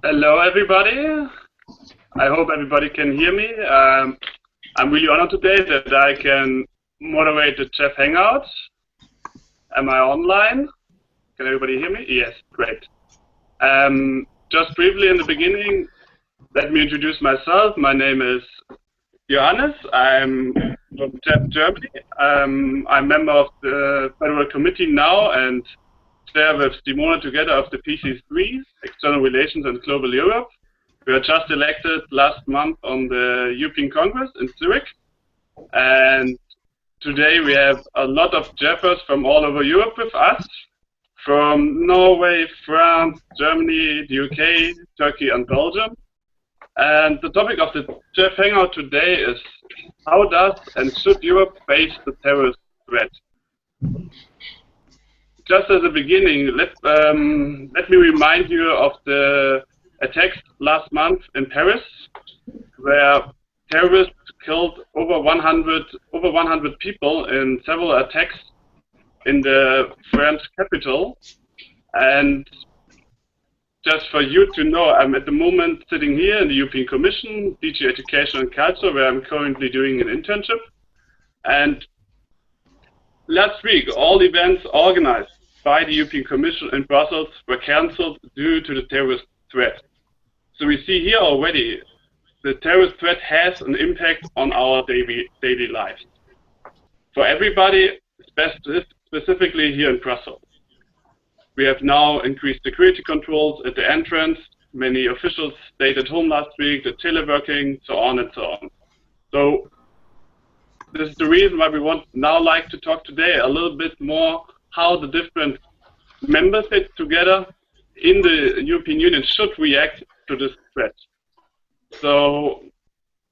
Hello, everybody. I hope everybody can hear me. I'm really honored today that I can moderate the JEF Hangout. Am I online? Can everybody hear me? Yes, great. Just briefly in the beginning, let me introduce myself. My name is Johannes. I'm from JEF Germany. I'm a member of the Federal Committee now and share with Simona together of the PC3, External Relations and Global Europe. We were just elected last month on the European Congress in Zurich. And today we have a lot of JEFers from all over Europe with us, from Norway, France, Germany, the UK, Turkey and Belgium. And the topic of the JEF Hangout today is how does and should Europe face the terrorist threat? Just as a beginning, let me remind you of the attacks last month in Paris, where terrorists killed over 100 people in several attacks in the French capital. And just for you to know, I'm at the moment sitting here in the European Commission, DG Education and Culture, where I'm currently doing an internship. And last week, all events organized by the European Commission in Brussels were cancelled due to the terrorist threat. So we see here already the terrorist threat has an impact on our daily lives. For everybody, specifically here in Brussels. We have now increased security controls at the entrance. Many officials stayed at home last week, the teleworking, so on and so on. So this is the reason why we want now like to talk today a little bit more how the different member states together in the European Union should react to this threat. So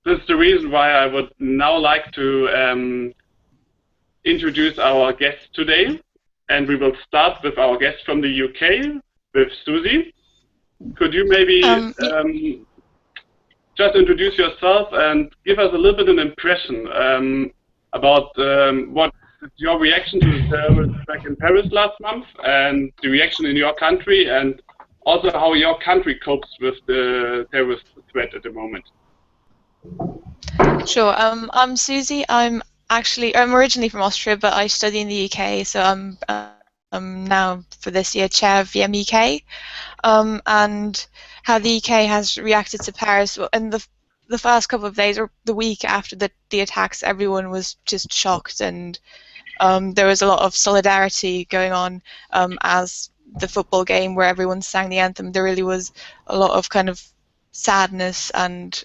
this is the reason why I would now like to introduce our guests today. And we will start with our guest from the UK, with Susie. Could you maybe just introduce yourself and give us a little bit of an impression about what your reaction to the terrorist attack in Paris last month and the reaction in your country, and also how your country copes with the terrorist threat at the moment? Sure. I'm Susie. I'm originally from Austria, but I study in the UK, so I'm now for this year chair of VMEK. And how the UK has reacted to Paris in the first couple of days, or the week after the attacks, everyone was just shocked, and there was a lot of solidarity going on as the football game where everyone sang the anthem. There really was a lot of kind of sadness and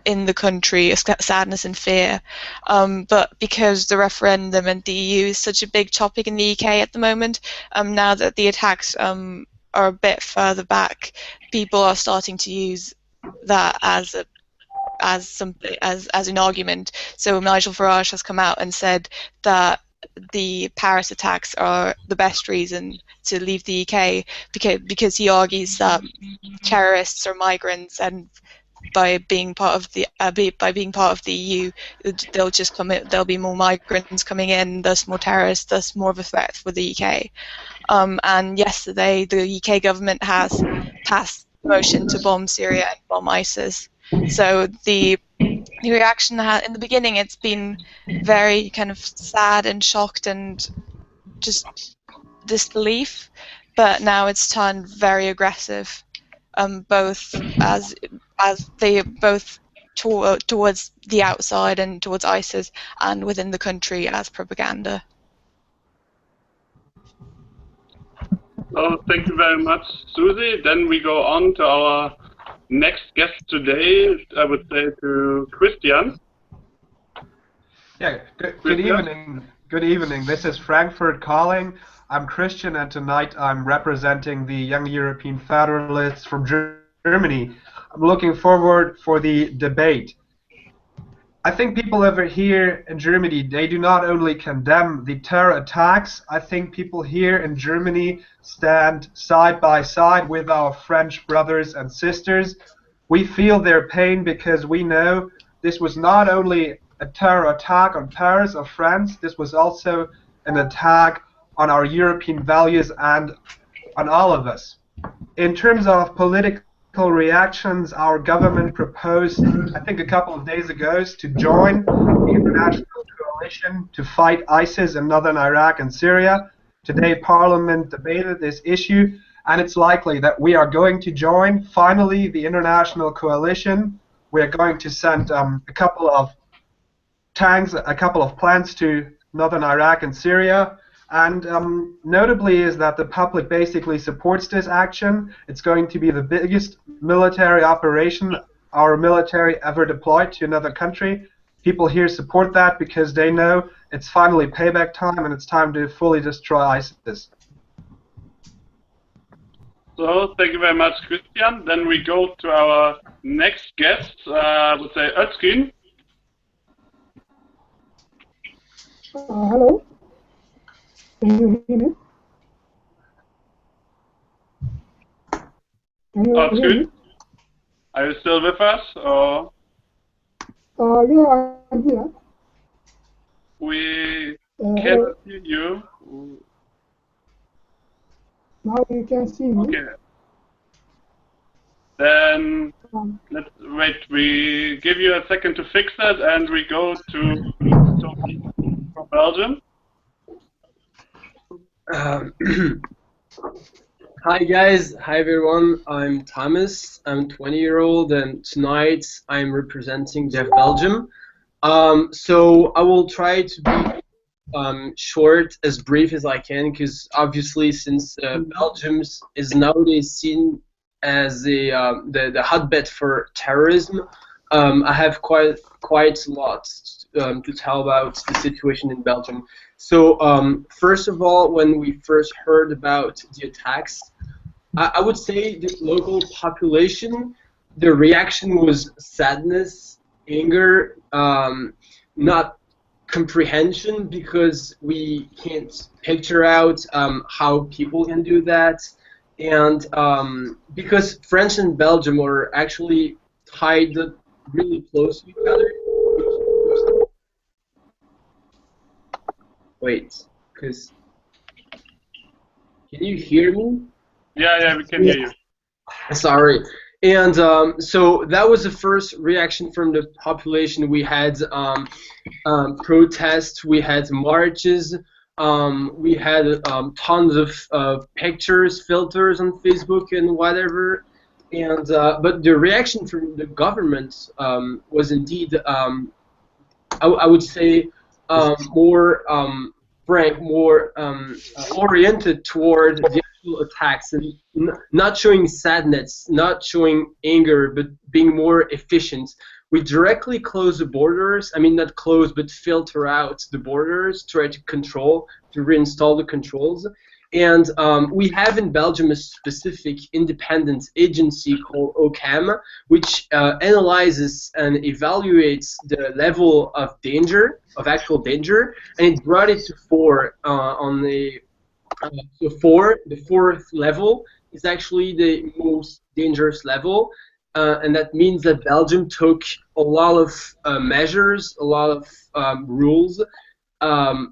in the country, sadness and fear. But because the referendum and the EU is such a big topic in the UK at the moment, now that the attacks are a bit further back, people are starting to use that as an argument. So Nigel Farage has come out and said that the Paris attacks are the best reason to leave the UK because he argues that terrorists are migrants, and by being part of the EU, they'll just come in, there'll be more migrants coming in, thus more terrorists, thus more of a threat for the UK. And yesterday, the UK government has passed a motion to bomb Syria and bomb ISIS. So the reaction in the beginning, it's been very kind of sad and shocked and just disbelief, but now it's turned very aggressive, both towards the outside and towards ISIS, and within the country as propaganda. Oh, thank you very much, Susie. Then we go on to our next guest today, I would say to Christian. Yeah, good evening. Good evening. This is Frankfurt calling. I'm Christian, and tonight I'm representing the Young European Federalists from Germany. I'm looking forward for the debate. I think people over here in Germany, they do not only condemn the terror attacks. I think people here in Germany stand side by side with our French brothers and sisters. We feel their pain because we know this was not only a terror attack on Paris or France, this was also an attack on our European values and on all of us. in terms of political reactions, our government proposed, I think a couple of days ago, to join the international coalition to fight ISIS in northern Iraq and Syria. Today, Parliament debated this issue, and it's likely that we are going to join, finally, the international coalition. We're going to send a couple of tanks, a couple of planes to northern Iraq and Syria. And notably is that the public basically supports this action. It's going to be the biggest military operation our military ever deployed to another country. People here support that because they know it's finally payback time and it's time to fully destroy ISIS. So, thank you very much, Christian. Then we go to our next guest, I would say Özgün. Hello. Can you hear me? Can you hear me? Are you still with us, or? Yeah, I'm here. We cannot hear you. Now you can see me. Okay. Then let's wait. We give you a second to fix that, and we go to Sophie from Belgium. Hi guys, hi everyone. I'm Thomas. I'm 20-year-old, and tonight I'm representing JEF Belgium. So I will try to be short, as brief as I can, because obviously, since Belgium is nowadays seen as the hotbed for terrorism, I have quite a lot to tell about the situation in Belgium. So first of all, when we first heard about the attacks, I would say the local population, the reaction was sadness, anger, not comprehension, because we can't picture out how people can do that, and because France and Belgium are actually tied really close to each other. Wait, because can you hear me? Yeah, we can hear you. Sorry. And so that was the first reaction from the population. We had protests, we had marches, we had tons of pictures, filters on Facebook and whatever. And but the reaction from the government was indeed, I would say, more frank, more oriented toward the actual attacks, and not showing sadness, not showing anger, but being more efficient. We directly close the borders. I mean, not close, but filter out the borders, try to control, to reinstall the controls. And we have in Belgium a specific independent agency called OCAM, which analyzes and evaluates the level of danger, of actual danger, and it brought it to 4 on the the fourth level is actually the most dangerous level, and that means that Belgium took a lot of measures, a lot of rules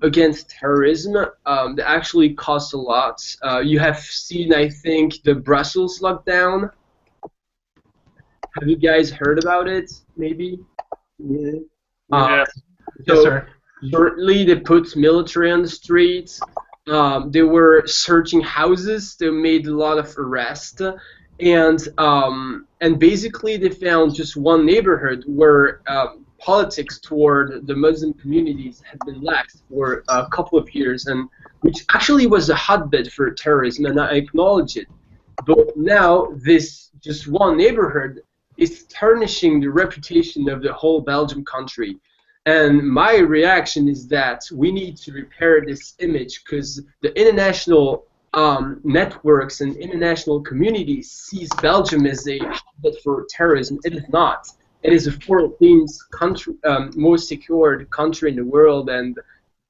against terrorism that actually cost a lot. You have seen, I think, the Brussels lockdown. Have you guys heard about it? Maybe. Yeah. Yes, So sir. shortly, they put military on the streets. They were searching houses. They made a lot of arrests, and basically they found just one neighborhood where politics toward the Muslim communities had been lax for a couple of years, and which actually was a hotbed for terrorism, and I acknowledge it. But now this just one neighborhood is tarnishing the reputation of the whole Belgium country. And my reaction is that we need to repair this image, because the international networks and international communities sees Belgium as a hotbed for terrorism. It is not. It is the 14th country, most secured country in the world, and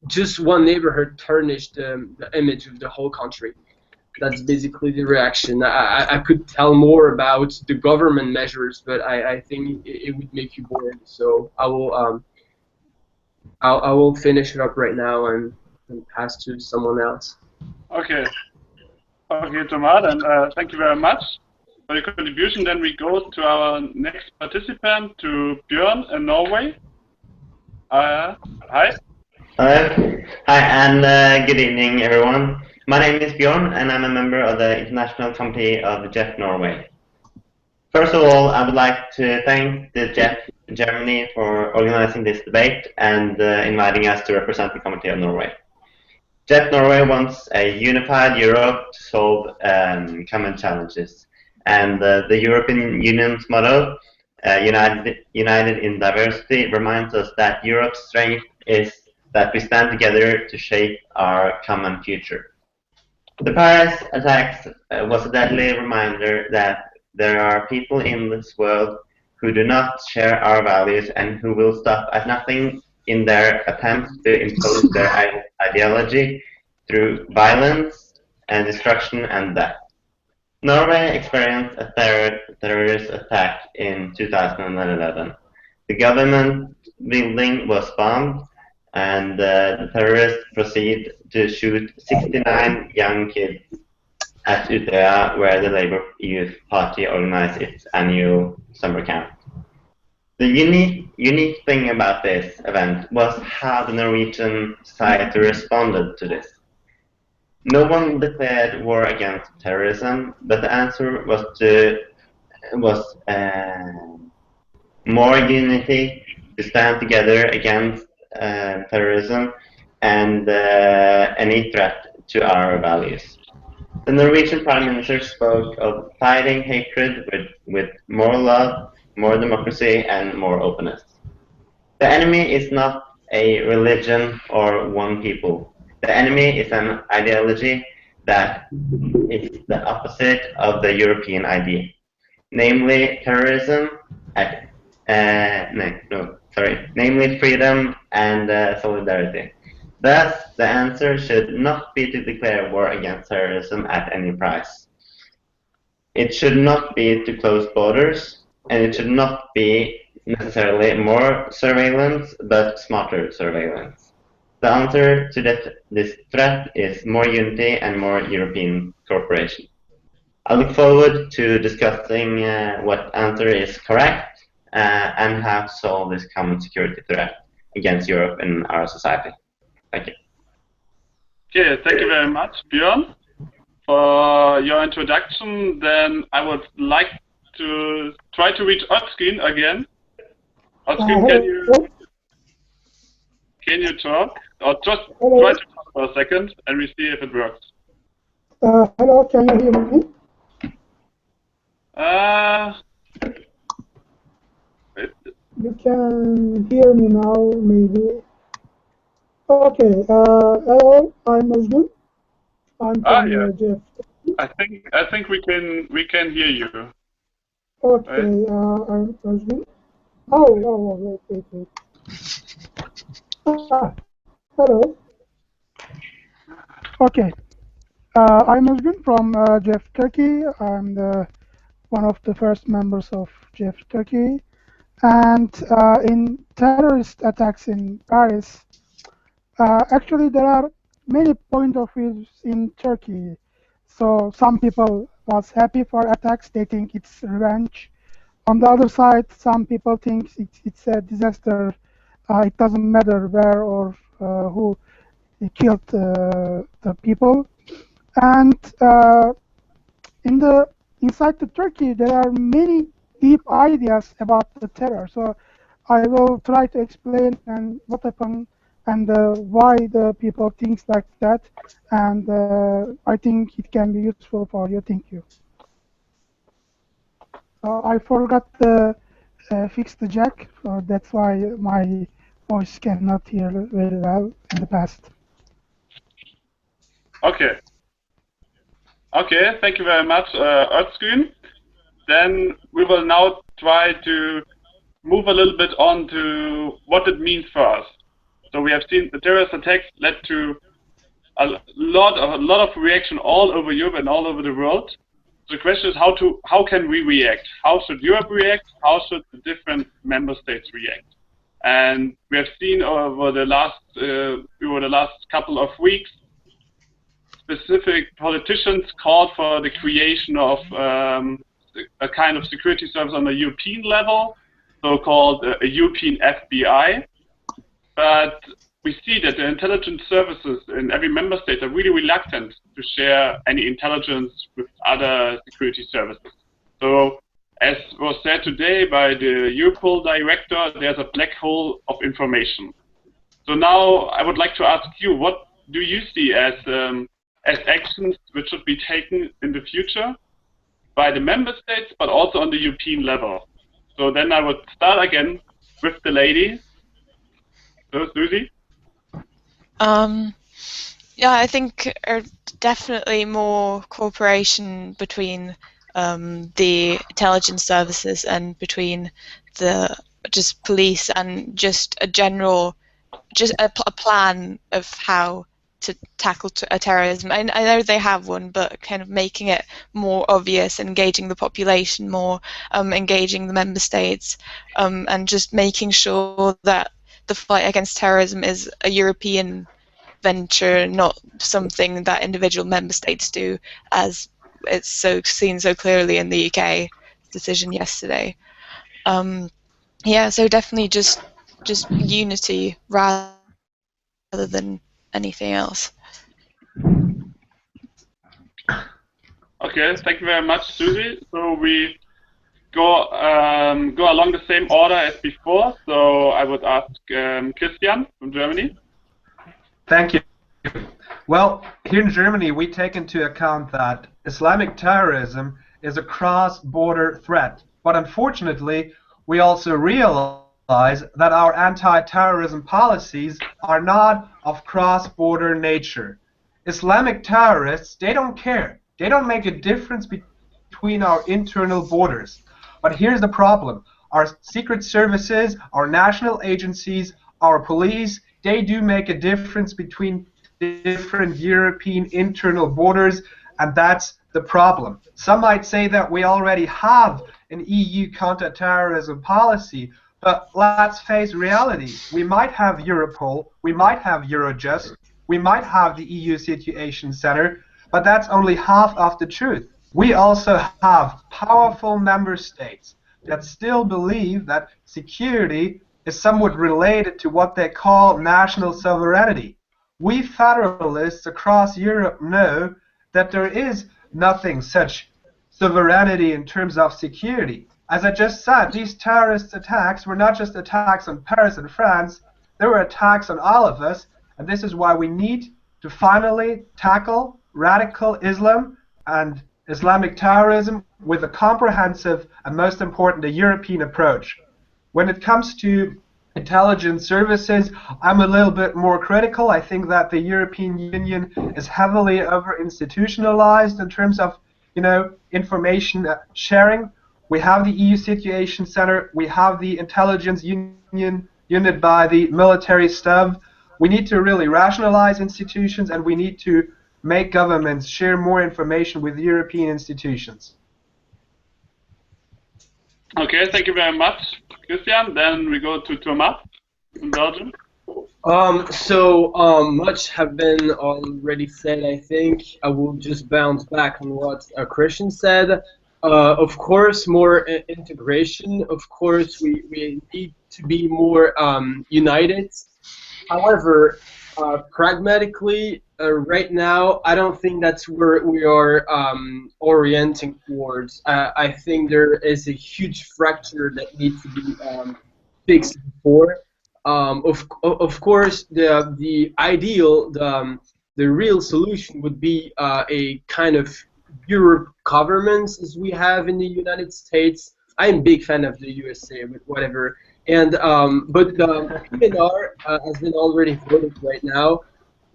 just one neighborhood tarnished the image of the whole country. That's basically the reaction. I could tell more about the government measures, but I think it would make you bored. So I will finish it up right now and pass to someone else. Okay. Okay, Thomas, and thank you very much for your contribution. Then we go to our next participant, to Björn in Norway. Hi. Hello. Hi, and good evening, everyone. My name is Bjorn, and I'm a member of the International Committee of JEF Norway. First of all, I would like to thank the JEF Germany for organizing this debate and inviting us to represent the Committee of Norway. JEF Norway wants a unified Europe to solve common challenges, and the European Union's motto, United in Diversity, reminds us that Europe's strength is that we stand together to shape our common future. The Paris attacks was a deadly reminder that there are people in this world who do not share our values and who will stop at nothing in their attempts to impose their ideology through violence and destruction and death. Norway experienced a terrorist attack in 2011. The government building was bombed, and the terrorists proceeded to shoot 69 young kids at Utøya, where the Labour Youth Party organized its annual summer camp. The unique thing about this event was how the Norwegian society responded to this. No one declared war against terrorism, but the answer was more unity, to stand together against terrorism and any threat to our values. The Norwegian Prime Minister spoke of fighting hatred with more love, more democracy, and more openness. The enemy is not a religion or one people. The enemy is an ideology that is the opposite of the European idea, namely terrorism, namely freedom and solidarity. Thus, the answer should not be to declare war against terrorism at any price. It should not be to close borders, and it should not be necessarily more surveillance, but smarter surveillance. The answer to this threat is more unity and more European cooperation. I look forward to discussing what answer is correct and how to solve this common security threat against Europe and our society. Thank you. Okay, thank you very much, Björn, for your introduction. Then I would like to try to reach Özgün again. Özgün, can you talk? Or just try to talk for a second and we see if it works. Hello, can you hear me? You can hear me now, maybe. Okay. Hello, I'm Özgün. I'm from JEF. I think we can hear you. Okay. Right? I'm Özgün. Oh, wait. Hello. Okay. I'm Özgün from JEF Turkey. I'm one of the first members of JEF Turkey. And in terrorist attacks in Paris, actually there are many point of views in Turkey. So some people was happy for attacks, they think it's revenge. On the other side, some people think it's a disaster. It doesn't matter where or who killed the people. And inside the Turkey, there are many deep ideas about the terror. So I will try to explain and what happened and why the people think like that. And I think it can be useful for you. Thank you. I forgot to fix the jack, so that's why my voice cannot hear very well in the past. Okay. Okay, thank you very much, Özgün. Then we will now try to move a little bit on to what it means for us. So we have seen the terrorist attacks led to a lot of reaction all over Europe and all over the world. The question is how can we react? How should Europe react? How should the different member states react? And we have seen over the last couple of weeks specific politicians called for the creation of a kind of security service on a European level, so-called a European FBI. But we see that the intelligence services in every member state are really reluctant to share any intelligence with other security services. So, as was said today by the Europol director, there's a black hole of information. So now I would like to ask you, what do you see as actions which should be taken in the future by the member states, but also on the European level? So then I would start again with the lady. So, Susie? Yeah, I think definitely more cooperation between the intelligence services and between the just police and just a general, just a plan of how to tackle terrorism. I know they have one, but kind of making it more obvious, engaging the population more, engaging the member states, and just making sure that the fight against terrorism is a European venture, not something that individual member states do, as it's seen so clearly in the UK decision yesterday. Yeah, so definitely just unity rather than anything else. Okay, thank you very much, Susie. So we go along the same order as before. So I would ask Christian from Germany. Thank you. Well, here in Germany, we take into account that Islamic terrorism is a cross-border threat. But unfortunately, we also realize that our anti-terrorism policies are not of cross-border nature. Islamic terrorists, they don't care. They don't make a difference between our internal borders. But here's the problem. Our secret services, our national agencies, our police, they do make a difference between different European internal borders, and that's the problem. Some might say that we already have an EU counter-terrorism policy, but let's face reality. We might have Europol, we might have Eurojust, we might have the EU Situation Center, but that's only half of the truth. We also have powerful member states that still believe that security is somewhat related to what they call national sovereignty. We federalists across Europe know that there is nothing such sovereignty in terms of security. As I just said, these terrorist attacks were not just attacks on Paris and France, they were attacks on all of us, and this is why we need to finally tackle radical Islam and Islamic terrorism with a comprehensive and, most important, a European approach. When it comes to intelligence services, I'm a little bit more critical. I think that the European Union is heavily over-institutionalized in terms of, information sharing. We have the EU Situation Center, we have the intelligence union unit by the military staff. We need to really rationalize institutions, and we need to make governments share more information with European institutions. Okay, thank you very much, Christian. Then we go to Thomas from Belgium. Much have been already said. I think I will just bounce back on what Christian said. Of course, more integration. Of course, we need to be more united. However, pragmatically, right now, I don't think that's where we are orienting towards. I think there is a huge fracture that needs to be fixed before. Of course, the ideal, the real solution would be a kind of Europe government as we have in the United States. I'm a big fan of the USA, but whatever. And but the PNR has been already voted right now.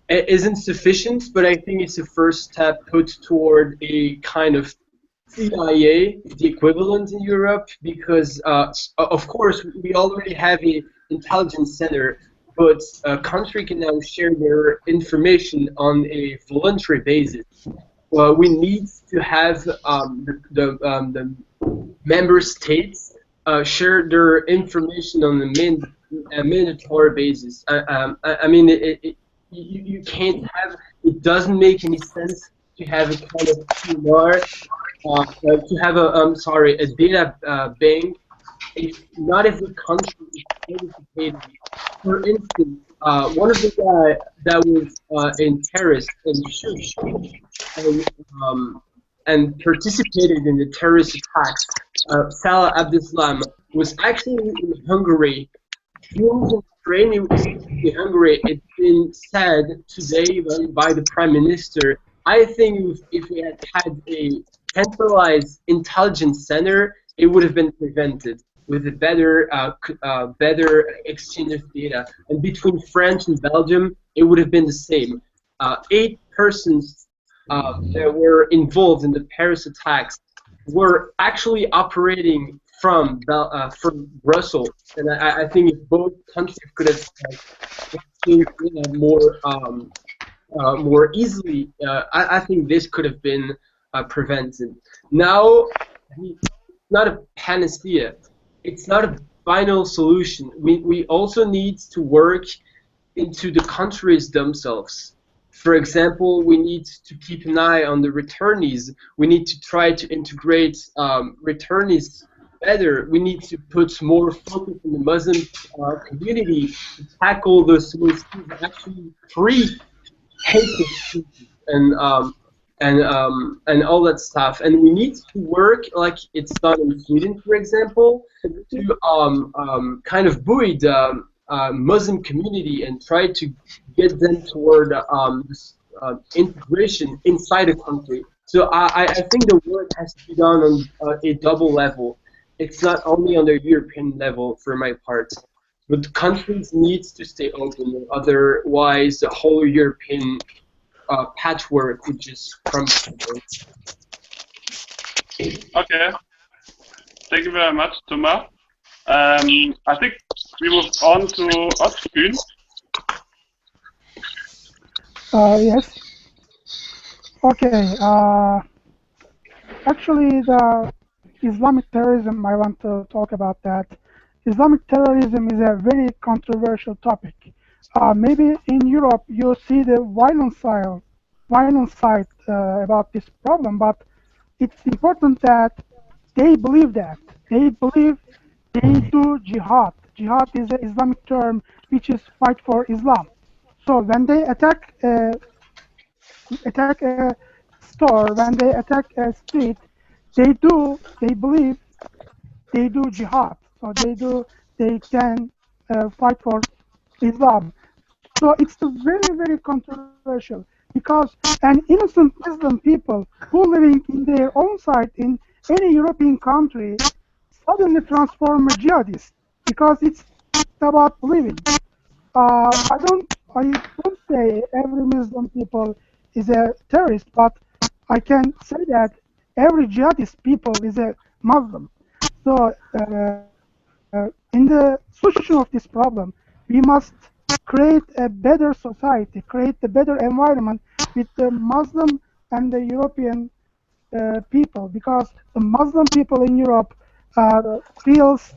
It isn't sufficient, but I think it's a first step put toward a kind of CIA, the equivalent in Europe, because of course we already have an intelligence center, but a country can now share their information on a voluntary basis. We need to have the member states share their information on a mandatory basis. I mean, you can't have it doesn't make any sense to have a kind of PNR, to have a data bank if not every country is participating. For instance, one of the guys that was in Paris and Shush and participated in the terrorist attacks, Salah Abdeslam, was actually in Hungary. He was in training in Hungary. It's been said today by the Prime Minister. I think if we had had a centralized intelligence center, it would have been prevented with a better exchange of data. And between France and Belgium, it would have been the same. 8 persons that were involved in the Paris attacks were actually operating from Brussels, and I think if both countries could have exchanged more easily, I think this could have been prevented. Now, it's not a panacea. It's not a final solution. We also need to work into the countries themselves. For example, we need to keep an eye on the returnees. We need to try to integrate returnees better. We need to put more focus on the Muslim community to tackle those who actually free hatred and all that stuff. And we need to work like it's done in Sweden, for example, to kind of buoy the Muslim community and try to get them toward integration inside a country. So I think the work has to be done on a double level. It's not only on the European level, for my part, but the countries need to stay open. Otherwise, the whole European patchwork would just crumble. Okay. Thank you very much, Thomas. I think we move on to Özgün. Yes. Okay. Actually, the Islamic terrorism, I want to talk about that. Islamic terrorism is a very controversial topic. Maybe in Europe you see the violent side about this problem, but it's important that they believe that. They believe they do jihad. Jihad is an Islamic term which is fight for Islam. So when they attack a store, when they attack a street, they believe they do jihad. So they can fight for Islam. So it's very, very controversial because an innocent Muslim people who living in their own side in any European country suddenly transform a jihadist because it's about believing. I don't say every Muslim people is a terrorist, but I can say that every jihadist people is a Muslim. So in the solution of this problem, we must create a better society, create a better environment with the Muslim and the European people, because the Muslim people in Europe feels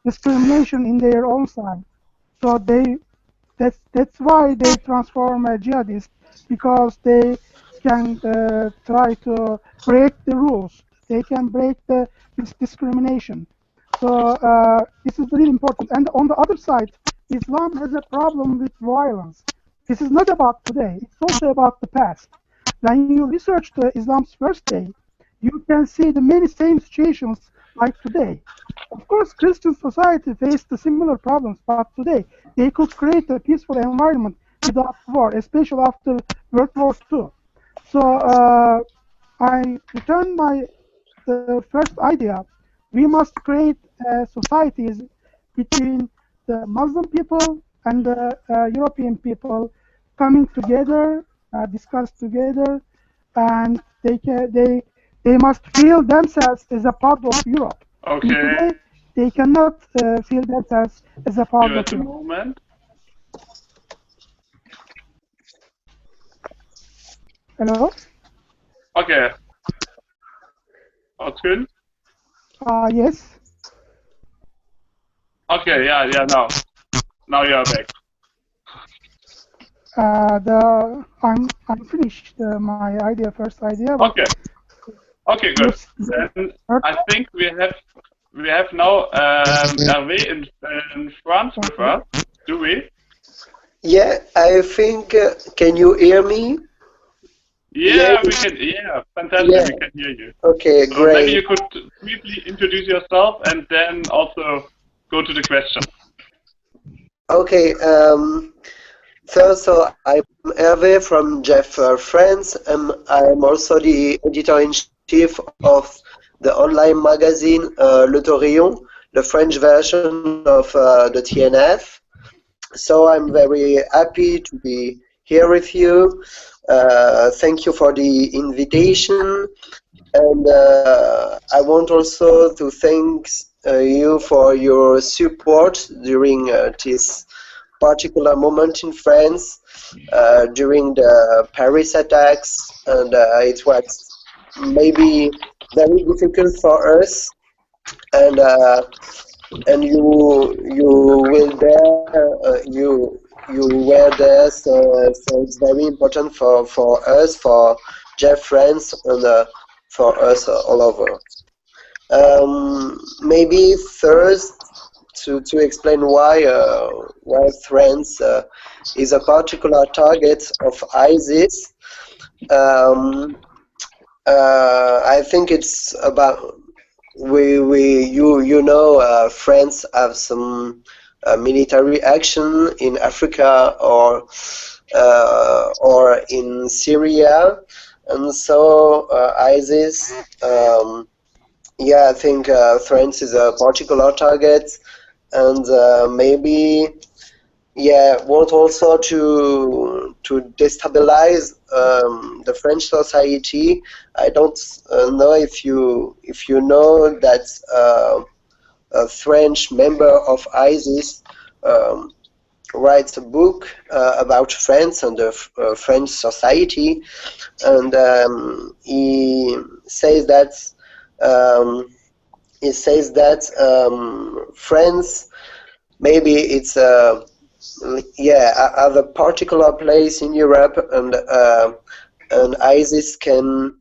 discrimination in their own side. So that's why they transform a jihadist, because they can try to break the rules. They can break this discrimination. So this is really important. And on the other side, Islam has a problem with violence. This is not about today. It's also about the past. When you research Islam's first day, you can see the many same situations like today. Of course, Christian society faced the similar problems, but today they could create a peaceful environment without war, especially after World War II. So I return the first idea. We must create societies between the Muslim people and the European people coming together, discuss together, and they must feel themselves as a part of Europe. Okay. Today, they cannot feel themselves as a part of Europe. Moment. Hello? Okay. Özgün? Yes. Okay, yeah, now. Now you are back. I'm finished my idea, first idea. But Okay. Okay, good. Then I think we have now Hervé in France with us. Do we? Yeah, I think. Can you hear me? Yeah, we can. Yeah, fantastic. Yeah. We can hear you. Okay, So maybe great. you could briefly introduce yourself and then also go to the question. Okay. First, so I'm Hervé from JEFers, France. I'm also the editor-in-chief of the online magazine Le Torillon, the French version of the TNF. So I'm very happy to be here with you. Thank you for the invitation. And I want also to thank you for your support during this particular moment in France, during the Paris attacks, and it was maybe very difficult for us. And you will there you were there, so it's very important for us, for Jeff friends, and for us all over. Maybe first to explain why France is a particular target of ISIS. I think it's about France have some military action in Africa or in Syria, and so ISIS. Yeah, I think France is a particular target, and maybe want also to destabilize the French society. I don't know if you know that a French member of ISIS writes a book about France and the French society, and he says that France, maybe it's have a particular place in Europe, and ISIS can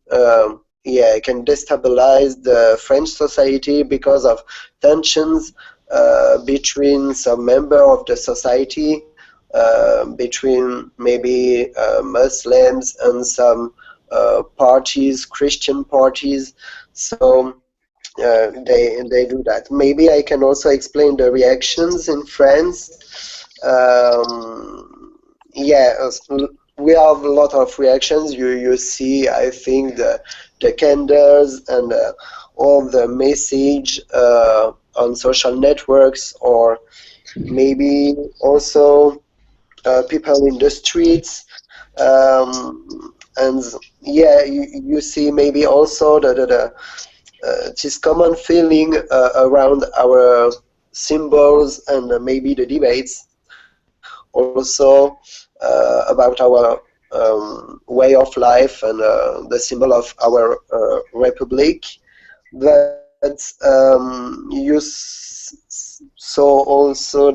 destabilize the French society because of tensions between some member of the society, between maybe Muslims and some parties, Christian parties. So they do that. Maybe I can also explain the reactions in France. We have a lot of reactions. You see, I think the candles and all the message on social networks, or maybe also people in the streets, and you see maybe also this common feeling around our symbols and maybe the debates, also about our way of life and the symbol of our republic. But you saw also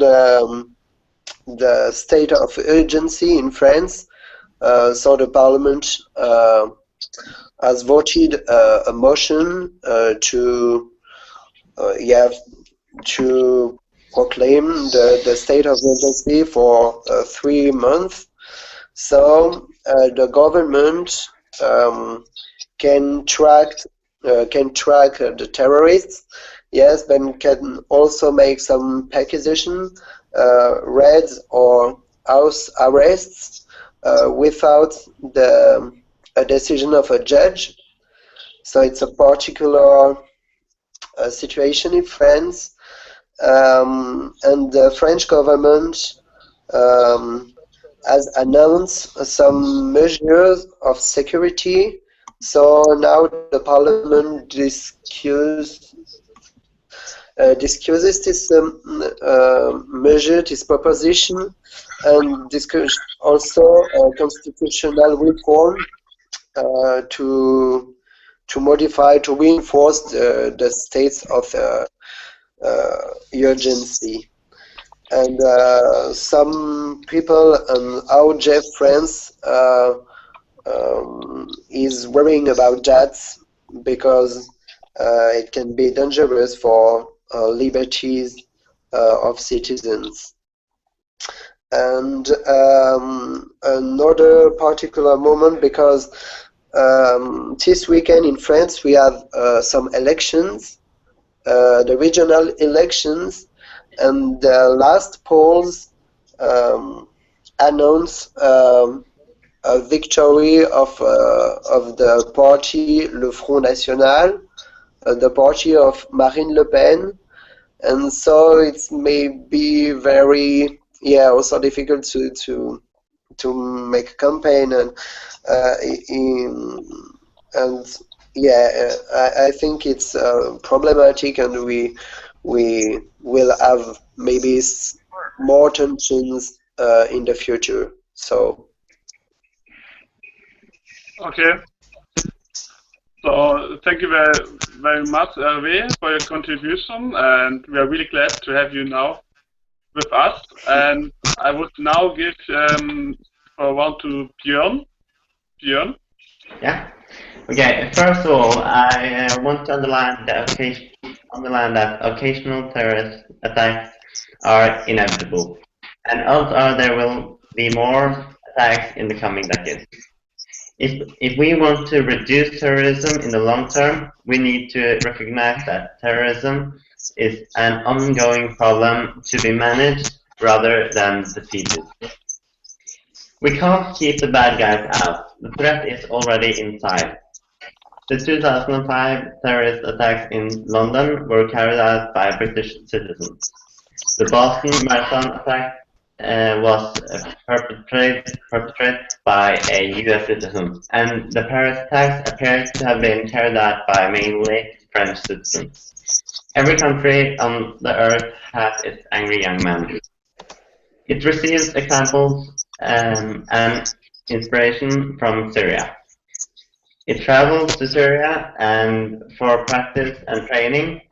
the state of urgency in France. So the parliament has voted a motion to proclaim the state of emergency for 3 months. So the government can track the terrorists, yes, but can also make some perquisition, raids or house arrests without a decision of a judge. So it's a particular situation in France. And the French government has announced some measures of security. So now the parliament discusses this measure, this proposition, and discuss also a constitutional reform to modify, to reinforce the states of urgency. and some people and our Jeff friends is worrying about that because it can be dangerous for liberties of citizens. And another particular moment, because this weekend in France we have some elections, the regional elections, and the last polls announce a victory of the party Le Front National, the party of Marine Le Pen, and so it may be very also difficult to make a campaign and I think it's problematic, and we will have maybe more tensions in the future. So. Okay. So thank you very much, Hervé, for your contribution, and we are really glad to have you now with us. And I would now give one to Björn. Björn. Yeah. Okay. First of all, I want to underline that occasional terrorist attacks are inevitable, and odds are there will be more attacks in the coming decades. If we want to reduce terrorism in the long term, we need to recognize that terrorism is an ongoing problem to be managed rather than defeated. We can't keep the bad guys out. The threat is already inside. The 2005 terrorist attacks in London were carried out by British citizens. The Boston Marathon attack was perpetrated by a US citizen, and the Paris attacks appear to have been carried out by mainly French citizens. Every country on the earth has its angry young men. It receives examples and inspiration from Syria. It travels to Syria and for practice and training,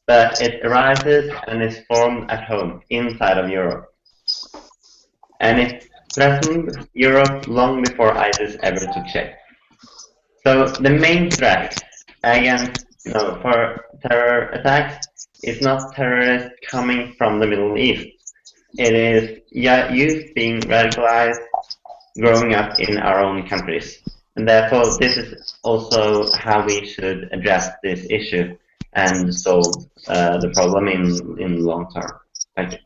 but it arises and is formed at home, inside of Europe. And it threatened Europe long before ISIS ever took shape. So the main threat for terror attacks is not terrorists coming from the Middle East. It is youth being radicalized, growing up in our own countries. And therefore, this is also how we should address this issue and solve the problem in the long term. Thank you.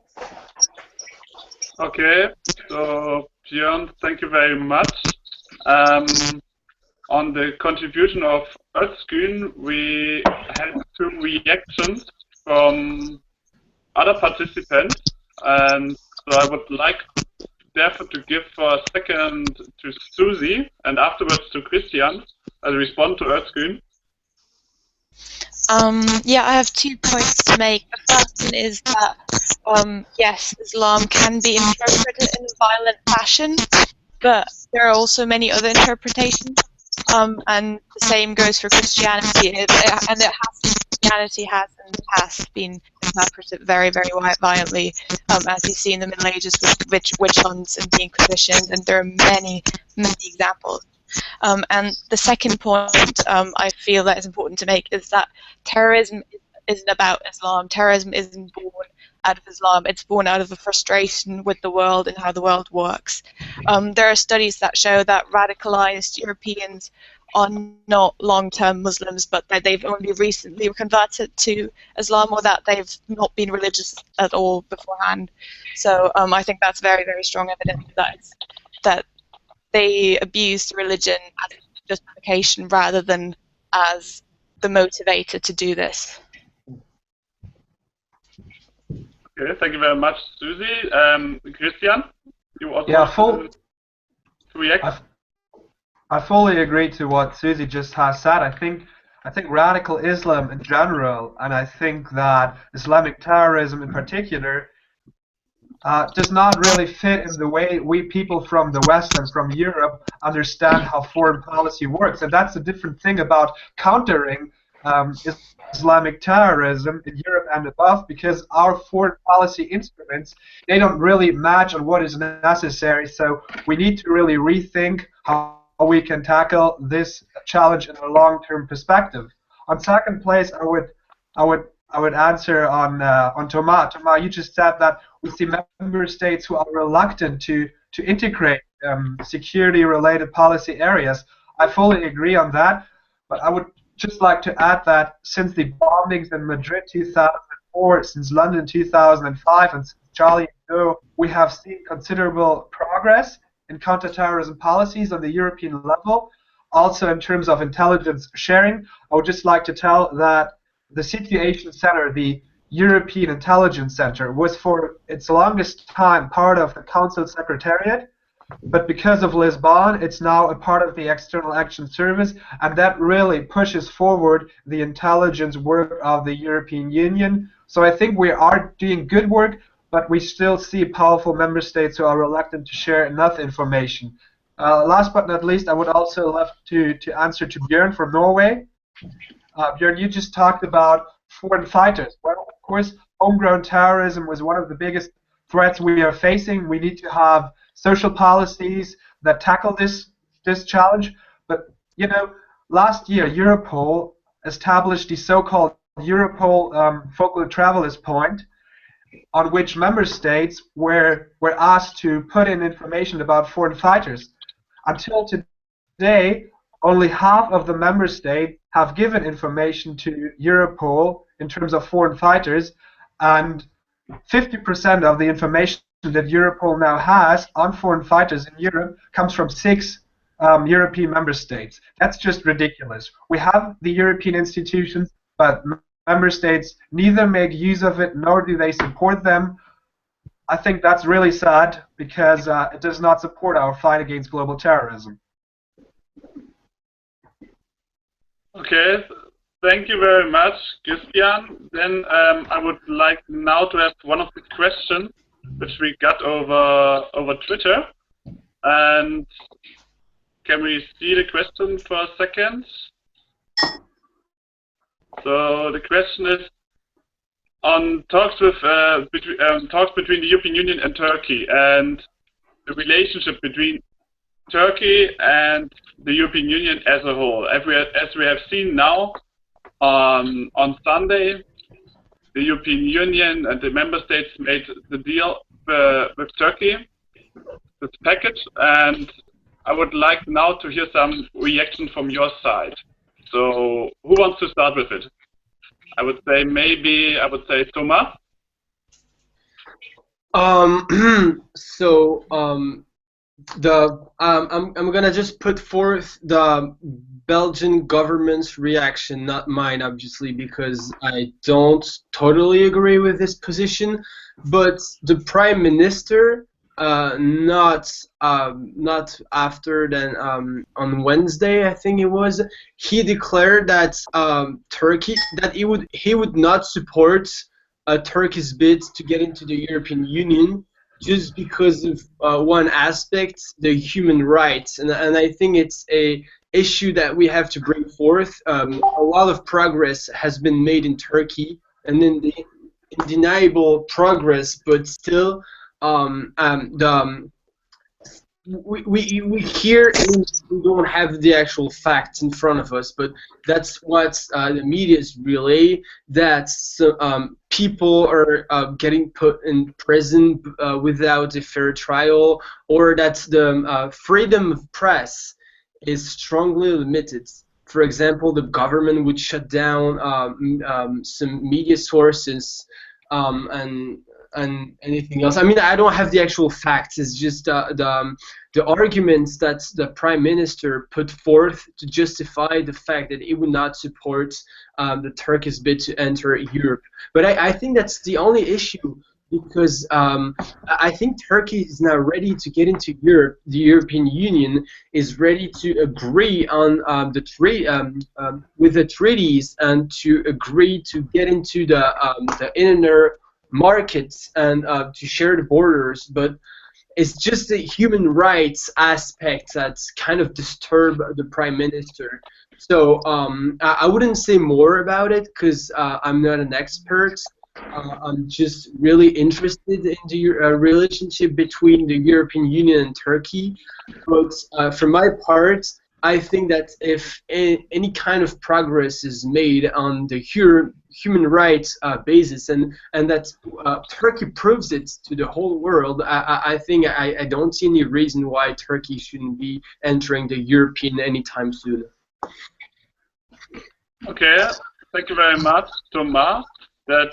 Okay, so Björn, thank you very much. On the contribution of Özgün, we had 2 reactions from other participants, and so I would like therefore to give for a second to Susie and afterwards to Christian as a response to Özgün. Yeah, I have 2 points to make. The first one is that, yes, Islam can be interpreted in a violent fashion, but there are also many other interpretations, and the same goes for Christianity. Christianity has in the past been interpreted very, very violently, as you see in the Middle Ages with witch hunts and the Inquisition, and there are many, many examples. And the second point I feel that is important to make is that terrorism isn't about Islam. Terrorism isn't born out of Islam. It's born out of a frustration with the world and how the world works. There are studies that show that radicalized Europeans are not long-term Muslims, but that they've only recently converted to Islam, or that they've not been religious at all beforehand. So I think that's very, very strong evidence that they abused religion as a justification rather than as the motivator to do this. Okay, thank you very much, Susie. Christian, you also want to react? I fully agree to what Susie just has said. I think radical Islam in general, and I think that Islamic terrorism in particular, does not really fit in the way we people from the West and from Europe understand how foreign policy works. And that's a different thing about countering Islamic terrorism in Europe and above, because our foreign policy instruments, they don't really match on what is necessary. So we need to really rethink how we can tackle this challenge in a long-term perspective. On second place, I would answer on Thomas. Thomas, you just said that we see member states who are reluctant to integrate security-related policy areas. I fully agree on that, but I would just like to add that since the bombings in Madrid 2004, since London 2005, and since Charlie Hebdo, we have seen considerable progress in counterterrorism policies on the European level. Also in terms of intelligence sharing, I would just like to tell that the Situation Center, the European Intelligence Center, was for its longest time part of the Council Secretariat, but because of Lisbon, it's now a part of the External Action Service, and that really pushes forward the intelligence work of the European Union. So I think we are doing good work, but we still see powerful member states who are reluctant to share enough information. Last but not least, I would also love to answer to Björn from Norway. Björn, you just talked about foreign fighters. Well, of course, homegrown terrorism was one of the biggest threats we are facing. We need to have social policies that tackle this challenge. But, you know, last year, Europol established the so-called Europol focal travelers point, on which member states were asked to put in information about foreign fighters. Until today, only half of the member states have given information to Europol in terms of foreign fighters, and 50% of the information that Europol now has on foreign fighters in Europe comes from 6 European member states. That's just ridiculous. We have the European institutions, but member states neither make use of it nor do they support them. I think that's really sad because it does not support our fight against global terrorism. Okay, thank you very much, Christian. Then I would like now to have one of the questions which we got over Twitter. And can we see the question for a second? So the question is on talks between the European Union and Turkey and the relationship between Turkey and the European Union as a whole. As we have seen now on Sunday, the European Union and the member states made the deal with Turkey, this package, and I would like now to hear some reaction from your side. So who wants to start with it? I would say Thomas. I'm gonna just put forth the Belgian government's reaction, not mine, obviously, because I don't totally agree with this position. But the Prime Minister, not after then on Wednesday, I think it was, he declared that Turkey, that he would not support Turkey's bid to get into the European Union, just because of one aspect, the human rights, and I think it's a issue that we have to bring forth. A lot of progress has been made in Turkey, and then the undeniable progress, but still, we hear, we don't have the actual facts in front of us, but that's what the media is relay, that people are getting put in prison without a fair trial, or that the freedom of press is strongly limited. For example, the government would shut down some media sources and anything else. I mean, I don't have the actual facts. It's just the arguments that the Prime Minister put forth to justify the fact that he would not support the Turkish bid to enter Europe. But I think that's the only issue, because I think Turkey is now ready to get into Europe. The European Union is ready to agree on with the treaties and to agree to get into the inner markets and to share the borders, but it's just the human rights aspect that's kind of disturbed the Prime Minister. So I wouldn't say more about it because I'm not an expert. I'm just really interested in the relationship between the European Union and Turkey. But for my part, I think that if any kind of progress is made on the human rights basis, and that Turkey proves it to the whole world, I think I don't see any reason why Turkey shouldn't be entering the European anytime soon. Okay, thank you very much, Thomas. That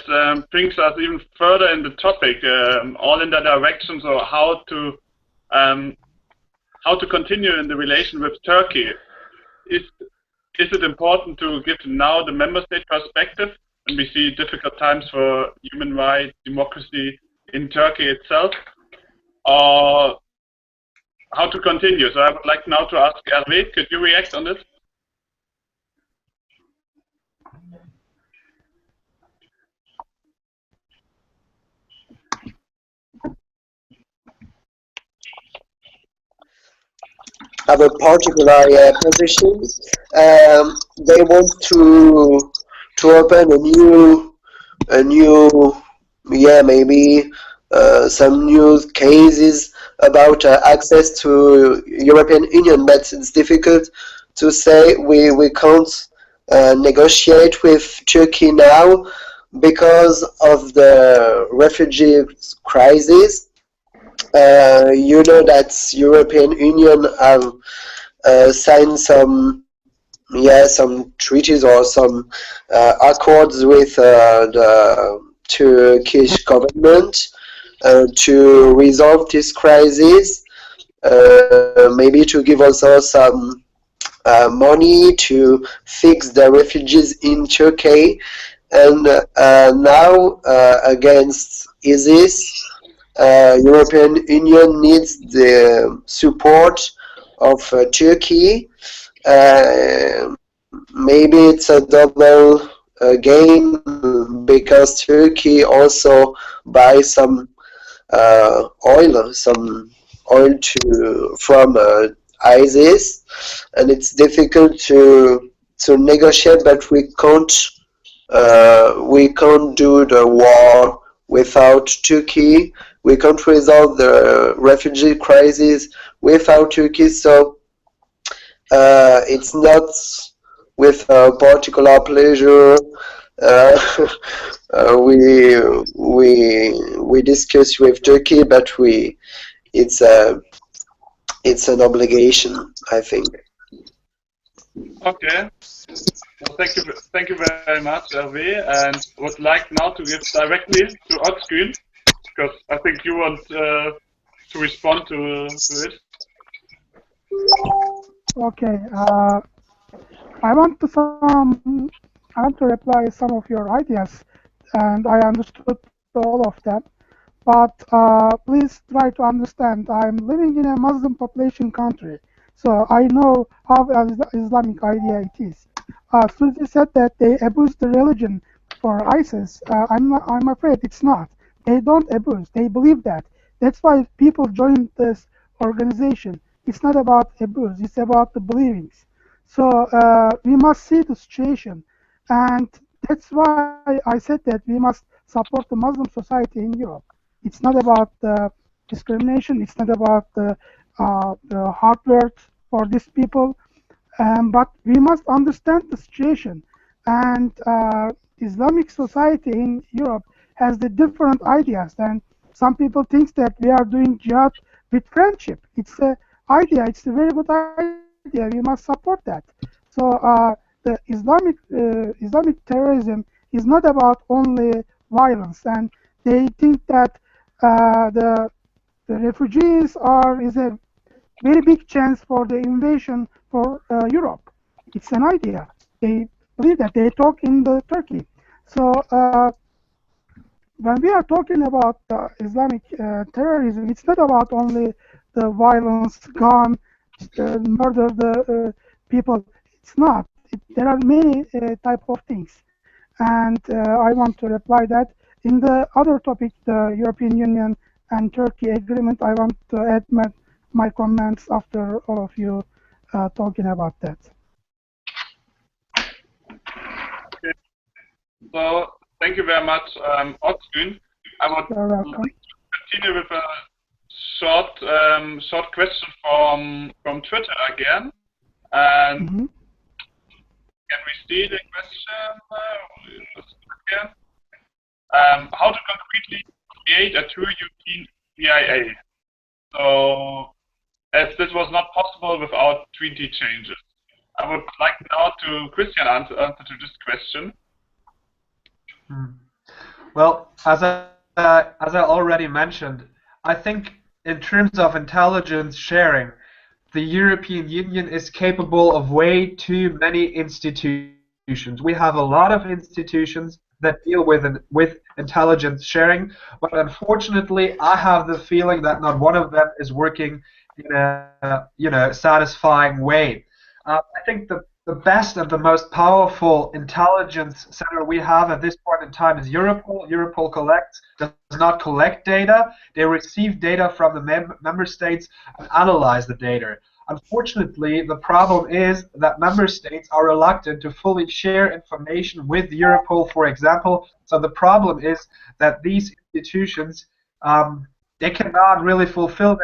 brings us even further in the topic, all in that direction. So how to continue in the relation with Turkey? Is it important to give now the member state perspective when we see difficult times for human rights, democracy in Turkey itself, or how to continue? So I would like now to ask Hervé, could you react on this? Have a particular position. They want to open a new maybe some new cases about access to European Union, but it's difficult to say. We can't negotiate with Turkey now because of the refugee crisis. You know that European Union have signed some treaties or some accords with the Turkish government to resolve this crisis. Maybe to give also some money to fix the refugees in Turkey, and now against ISIS. European Union needs the support of Turkey. Maybe it's a double game because Turkey also buys some oil from ISIS, and it's difficult to negotiate. But we can't do the war without Turkey. We can't resolve the refugee crisis without Turkey, so it's not with particular pleasure we discuss with Turkey, but it's an obligation, I think. Okay. Well, thank you very much, Hervé, and would like now to give directly to Özgün, because I think you want to respond to it. Okay. I want to reply some of your ideas, and I understood all of them. But please try to understand, I'm living in a Muslim population country, so I know how Islamic idea it is. Susie said that they abuse the religion for ISIS. I'm afraid it's not. They don't abuse. They believe that. That's why people join this organization. It's not about abuse. It's about the believings. So we must see the situation, and that's why I said that we must support the Muslim society in Europe. It's not about discrimination. It's not about the hard work for these people. But we must understand the situation. And Islamic society in Europe has the different ideas. And some people think that we are doing jihad with friendship. It's an idea. It's a very good idea. We must support that. So the Islamic terrorism is not about only violence. And they think that the refugees is a very big chance for the invasion for Europe. It's an idea. They believe that. They talk in the Turkey. So when we are talking about Islamic terrorism, it's not about only the violence, gun, murder the people. It's not. There are many type of things. And I want to reply that. In the other topic, the European Union and Turkey agreement, I want to add my comments after all of you talking about that. So thank you very much, Otsgün. I would You're welcome. like to continue with a short question from Twitter again. And can we see the question? Again? How to concretely create a true European CIA? So, as this was not possible without treaty changes. I would like now to Christian answer to this question. Well, as I already mentioned, I think in terms of intelligence sharing, the European Union is capable of way too many institutions. We have a lot of institutions that deal with intelligence sharing, but unfortunately, I have the feeling that not one of them is working in a satisfying way. I think the best and the most powerful intelligence center we have at this point in time is Europol. Europol does not collect data. They receive data from the member states and analyze the data. Unfortunately, the problem is that member states are reluctant to fully share information with Europol, for example. So the problem is that these institutions, they cannot really fulfill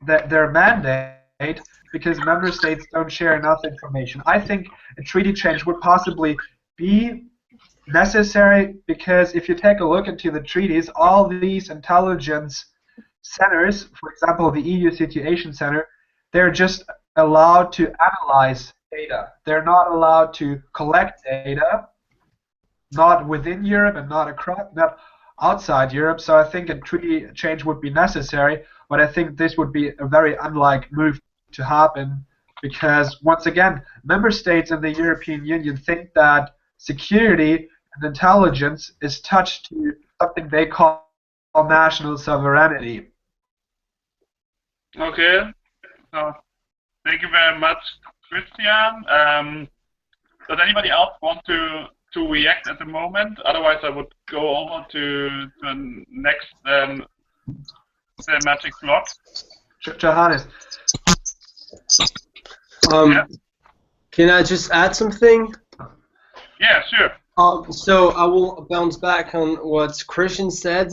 their mandate because member states don't share enough information. I think a treaty change would possibly be necessary because if you take a look into the treaties, all these intelligence centers, for example, the EU Situation Center, they're just allowed to analyze data. They're not allowed to collect data, not within Europe and not outside Europe. So I think a treaty change would be necessary, but I think this would be a very unlikely move to happen because, once again, member states in the European Union think that security and intelligence is touched to something they call national sovereignty. Okay, so thank you very much, Christian. Does anybody else want to react at the moment? Otherwise, I would go over to the next thematic block. Johannes. Yeah. Can I just add something? Yeah, sure. So I will bounce back on what Christian said,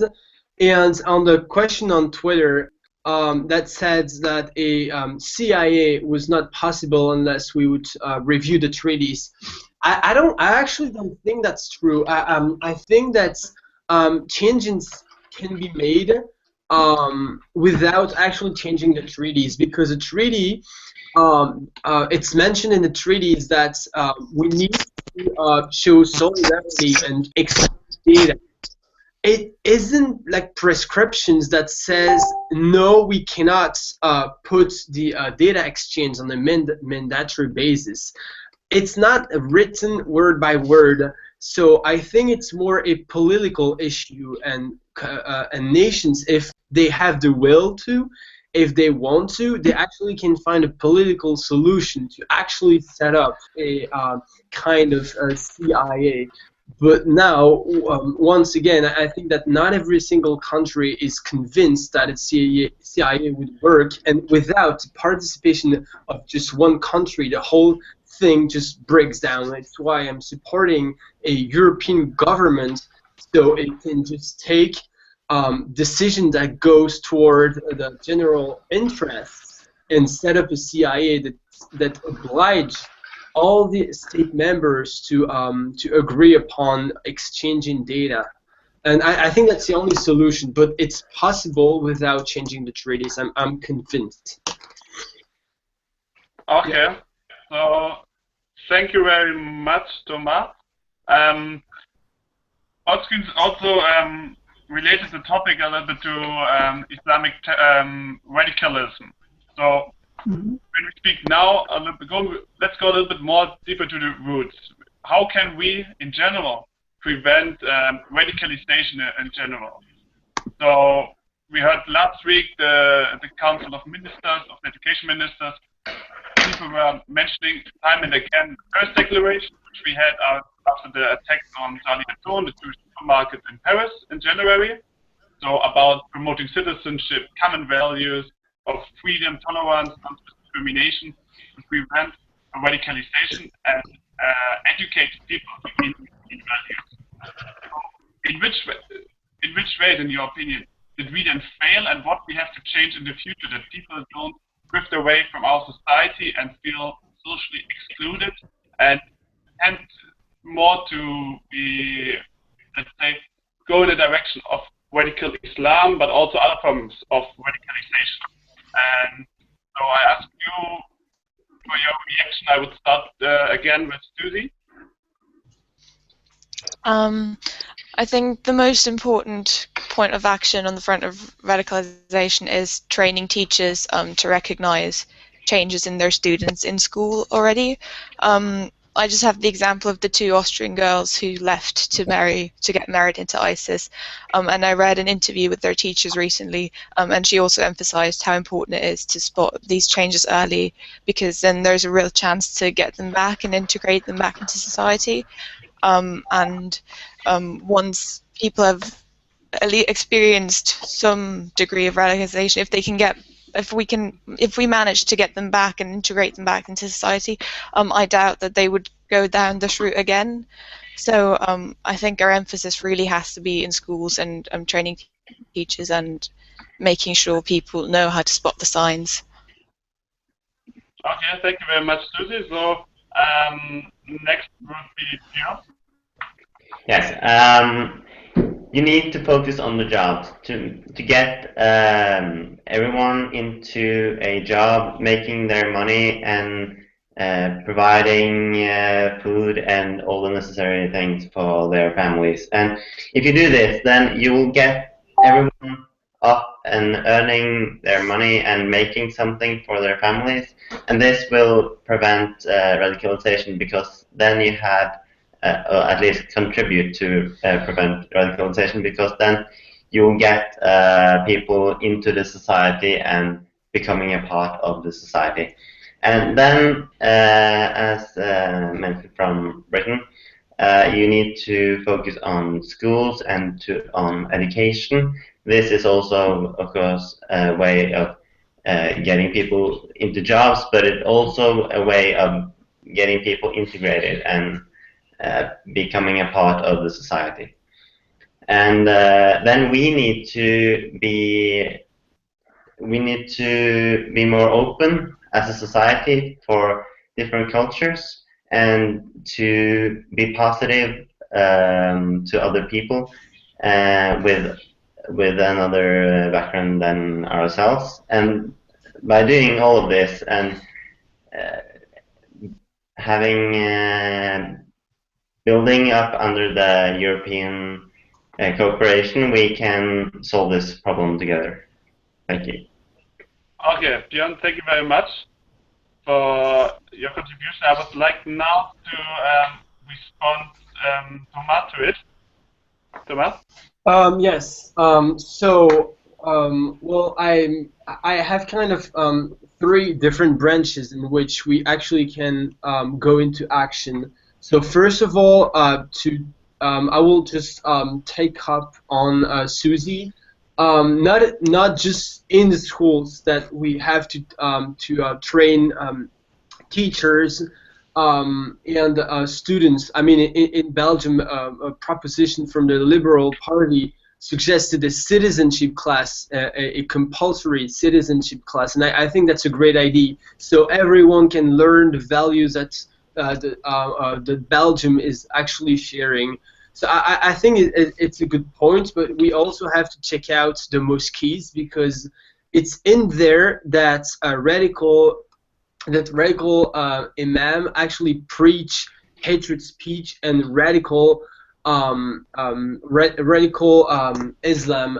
and on the question on Twitter that said that a CIA was not possible unless we would review the treaties. I actually don't think that's true. I think that changes can be made without actually changing the treaties, because a treaty, it's mentioned in the treaties that we need to show solidarity and exchange data. It isn't like prescriptions that says no, we cannot put the data exchange on a mandatory basis. It's not written word by word, so I think it's more a political issue, and nations, if they have the will to, if they want to, they actually can find a political solution to actually set up a kind of CIA. But now, once again, I think that not every single country is convinced that its CIA would work, and without the participation of just one country, the whole thing just breaks down. That's why I'm supporting a European government, so it can just take decision that goes toward the general interests and set up a CIA that oblige all the state members to agree upon exchanging data. And I think that's the only solution, but it's possible without changing the treaties. I'm convinced. Okay, so thank you very much, Thomas. Also related the topic a little bit to Islamic radicalism. So when we speak now, let's go a little bit more deeper to the roots. How can we, in general, prevent radicalization in general? So we heard last week the Council of Ministers, of Education Ministers, people were mentioning time and again the first declaration, which we had after the attack on Charlie Hebdo, the Jewish supermarket in Paris in January. So about promoting citizenship, common values of freedom, tolerance, non-discrimination to prevent radicalization and educate people in values. In which ways, in your opinion, did we then fail, and what we have to change in the future that people don't drift away from our society and feel socially excluded and tend more to be, let's say, go in the direction of radical Islam, but also other forms of radicalization. And so I ask you for your reaction. I would start again with Susie. I think the most important point of action on the front of radicalization is training teachers to recognize changes in their students in school already. I just have the example of the 2 Austrian girls who left to get married into ISIS, and I read an interview with their teachers recently, and she also emphasized how important it is to spot these changes early, because then there's a real chance to get them back and integrate them back into society. Once people have at least experienced some degree of radicalization, if we manage to get them back and integrate them back into society, I doubt that they would go down this route again. So I think our emphasis really has to be in schools and training teachers and making sure people know how to spot the signs. Okay, thank you very much, Susie. So next would be Björn. Yes. You need to focus on the jobs to get everyone into a job, making their money and providing food and all the necessary things for their families. And if you do this, then you will get everyone up and earning their money and making something for their families. And this will prevent radicalization, because then you have or at least contribute to prevent radicalization, because then you will get people into the society and becoming a part of the society. And then, as mentioned from Britain, you need to focus on schools and on education. This is also, of course, a way of getting people into jobs, but it's also a way of getting people integrated and becoming a part of the society. And then we need to be more open as a society for different cultures, and to be positive to other people with another background than ourselves. And by doing all of this and having building up under the European cooperation, we can solve this problem together. Thank you. Okay, Björn, thank you very much for your contribution. I would like now to respond Thomas to it. Thomas? Yes. Well, I have kind of 3 different branches in which we actually can go into action. So first of all, I will just take up on Susie. Not just in the schools that we have to train teachers and students. I mean, in Belgium, a proposition from the Liberal Party suggested a citizenship class, a compulsory citizenship class, and I think that's a great idea. So everyone can learn the values that that Belgium is actually sharing. So I think it's a good point, but we also have to check out the mosques, because it's in there that radical imam actually preach hatred speech and radical Islam.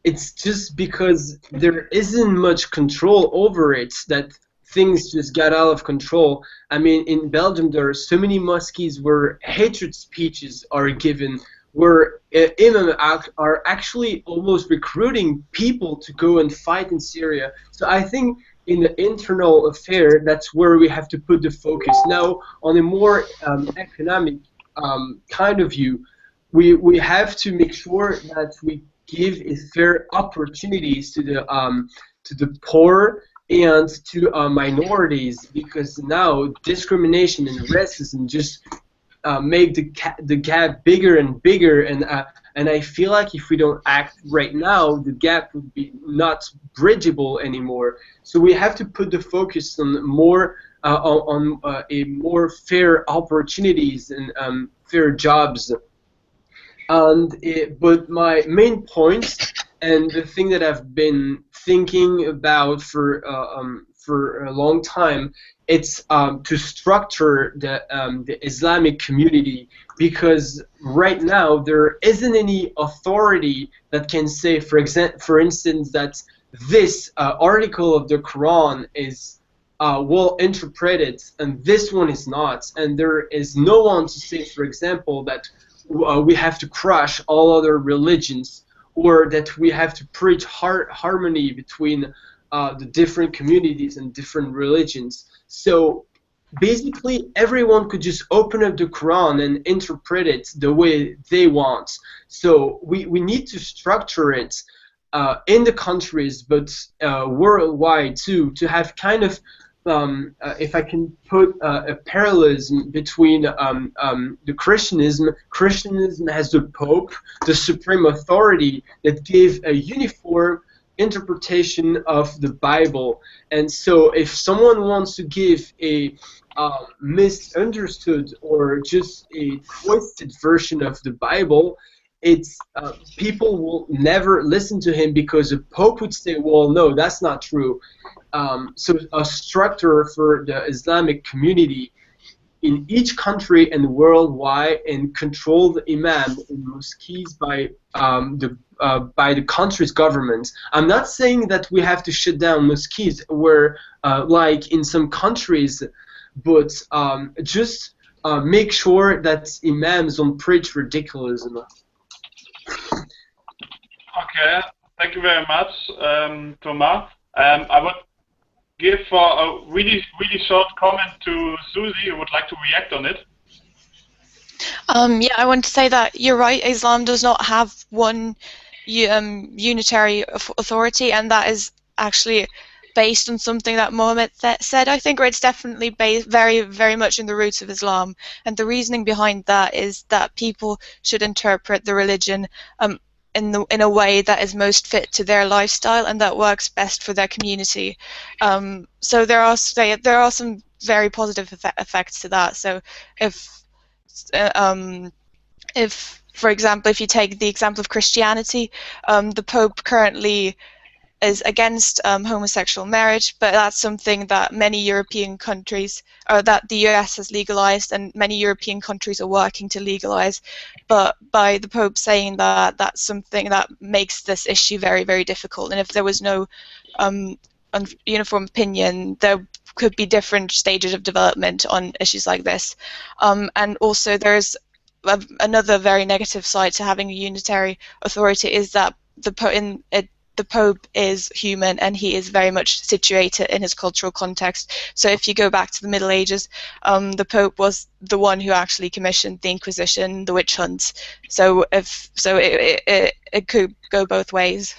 It's just because there isn't much control over it that things just got out of control. I mean, in Belgium, there are so many mosques where hatred speeches are given, where imams are actually almost recruiting people to go and fight in Syria. So I think in the internal affair, that's where we have to put the focus. Now, on a more economic kind of view, we have to make sure that we give fair opportunities to the poor and to minorities, because now discrimination and racism just make the gap bigger and bigger, and I feel like if we don't act right now, the gap would be not bridgeable anymore. So we have to put the focus on more a more fair opportunities and fair jobs. But my main point, and the thing that I've been thinking about for a long time, it's to structure the Islamic community, because right now there isn't any authority that can say, for instance, that this article of the Quran is well interpreted and this one is not, and there is no one to say, for example, that we have to crush all other religions, or that we have to preach harmony between the different communities and different religions. So basically everyone could just open up the Quran and interpret it the way they want. So we need to structure it in the countries, but worldwide too, to have kind of if I can put a parallelism between the Christianism has the Pope, the supreme authority that gave a uniform interpretation of the Bible. And so if someone wants to give a misunderstood or just a twisted version of the Bible, it's people will never listen to him, because the Pope would say, well, no, that's not true. So a structure for the Islamic community in each country and worldwide, and control the imam in mosques by the country's government. I'm not saying that we have to shut down mosques, where like in some countries, but just make sure that imams don't preach ridiculism. Okay, thank you very much, Thomas. I would give for a really short comment to Susie, who would like to react on it. Yeah, I want to say that you're right. Islam does not have one unitary authority, and that is actually based on something that Muhammad said, I think, or it's definitely based very much in the roots of Islam. And the reasoning behind that is that people should interpret the religion in a way that is most fit to their lifestyle and that works best for their community. So there are some very positive effects to that. So if for example, if you take the example of Christianity, the Pope currently is against homosexual marriage, but that's something that many European countries, or that the US has legalized, and many European countries are working to legalize. But by the Pope saying that, that's something that makes this issue very difficult. And if there was no uniform opinion, there could be different stages of development on issues like this. And also there's another very negative side to having a unitary authority, is that the Pope is human, and he is very much situated in his cultural context. So if you go back to the Middle Ages, the Pope was the one who actually commissioned the Inquisition, the witch hunts. So it could go both ways.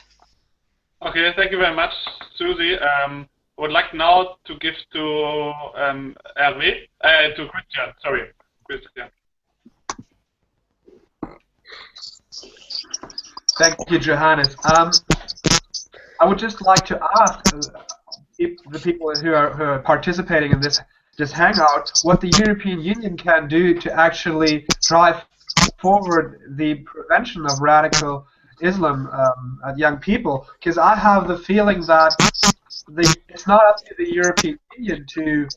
Okay, thank you very much, Susie. I would like now to give to Christian. Sorry, Christian. Thank you, Johannes. I would just like to ask the people who are participating in this hangout what the European Union can do to actually drive forward the prevention of radical Islam at young people, because I have the feeling that it's not up to the European Union to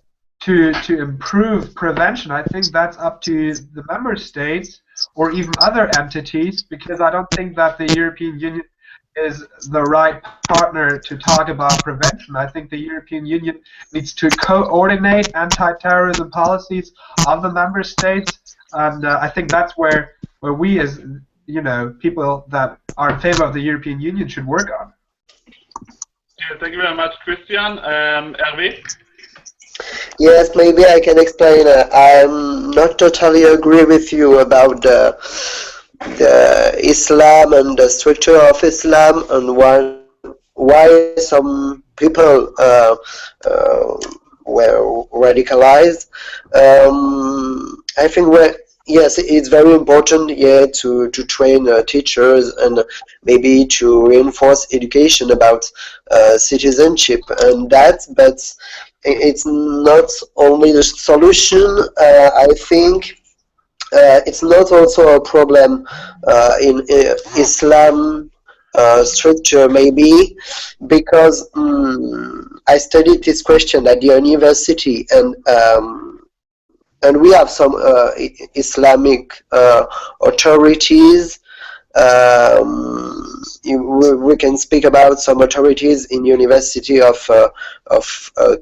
improve prevention. I think that's up to the member states or even other entities, because I don't think that the European Union is the right partner to talk about prevention. I think the European Union needs to coordinate anti-terrorism policies of the member states, and I think that's where we, as people that are in favor of the European Union, should work on. Yeah, thank you very much, Christian. Hervé? Yes, maybe I can explain. I'm not totally agree with you about the Islam and the structure of Islam, and why some people were radicalized. I think yes, it's very important, yeah, to train teachers and maybe to reinforce education about citizenship and that, but it's not only the solution. I think it's not also a problem in Islam structure, maybe, because I studied this question at the university, and we have some Islamic authorities. We can speak about some authorities in University of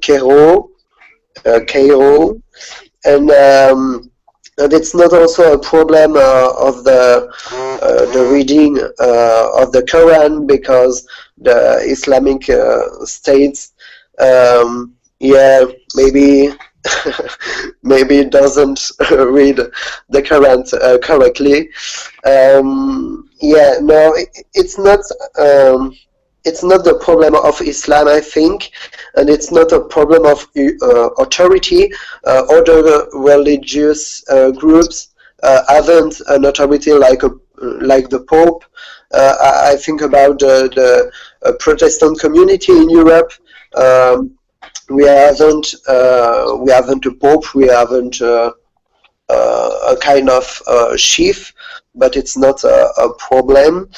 Cairo, and it's not also a problem of the reading of the Quran, because the Islamic states, yeah, maybe maybe doesn't read the Quran correctly. Yeah, no, it's not the problem of Islam, I think, and it's not a problem of authority. Other religious groups haven't an authority like the Pope. I think about the Protestant community in Europe. We haven't a Pope. We haven't a kind of chief, but it's not a problem.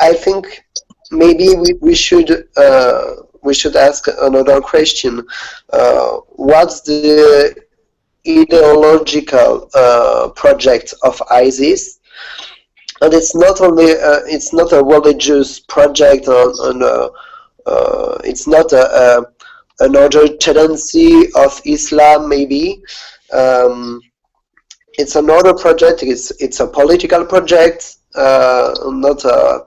I think maybe we should ask another question. What's the ideological project of ISIS? And it's not only it's not a religious project, it's not another tendency of Islam, maybe. It's another project. It's a political project, not a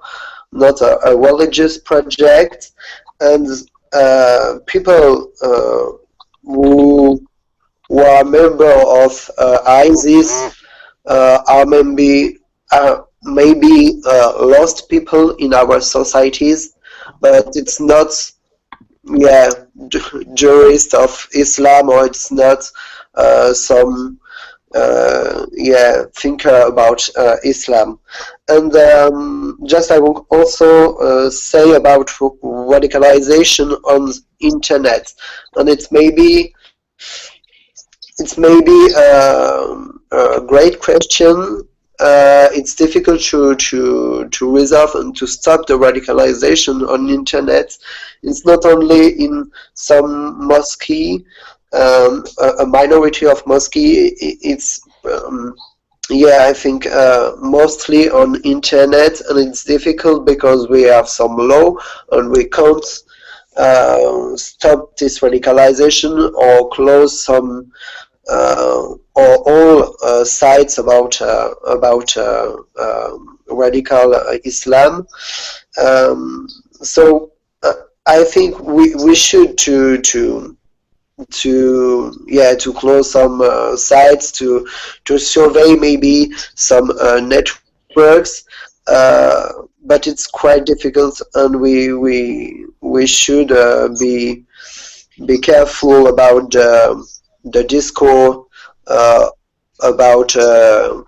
religious project, and people who are member of ISIS are maybe lost people in our societies, but it's not, yeah, jurist of Islam, or it's not some yeah, thinker about Islam. And just I will also say about radicalization on internet, and it's maybe a great question. It's difficult to resolve and to stop the radicalization on internet. It's not only in some mosque, a minority of mosque. It's yeah, I think mostly on internet, and it's difficult because we have some law and we can't stop this radicalization or close some or all sites about radical Islam. So I think we should to close some sites, to survey maybe some networks, but it's quite difficult, and we should be careful about the discourse about the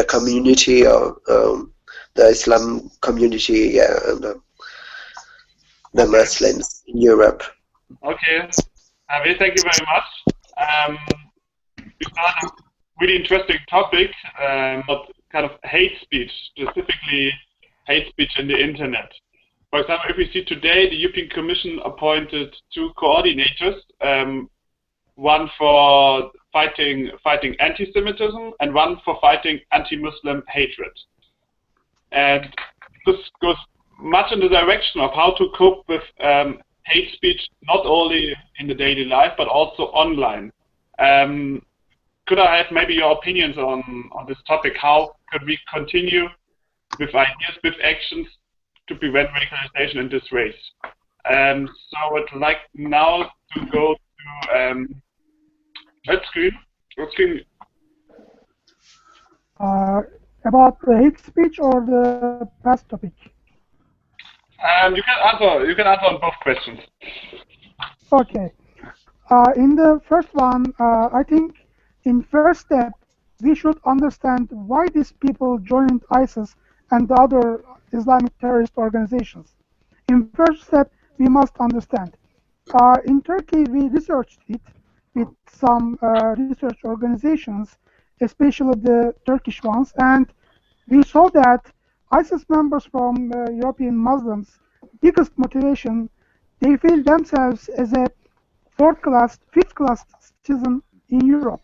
community, or the Islam community, yeah, and the Muslims in Europe. Okay, Javier, thank you very much. We started a really interesting topic, but kind of hate speech, specifically hate speech in the internet. For example, if we see today, the European Commission appointed 2 coordinators, one for fighting anti-Semitism and one for fighting anti-Muslim hatred. And this goes much in the direction of how to cope with hate speech, not only in the daily life, but also online. Could I have maybe your opinions on this topic? How could we continue with ideas, with actions to prevent radicalization in this race? So I would like now to go to red screen. About the hate speech or the past topic? You can answer on both questions. Okay. In the first one, I think in first step, we should understand why these people joined ISIS and the other Islamic terrorist organizations. In first step, we must understand. In Turkey, we researched it with some research organizations, especially the Turkish ones, and we saw that ISIS members from European Muslims' biggest motivation, they feel themselves as a fourth class, fifth class citizen in Europe.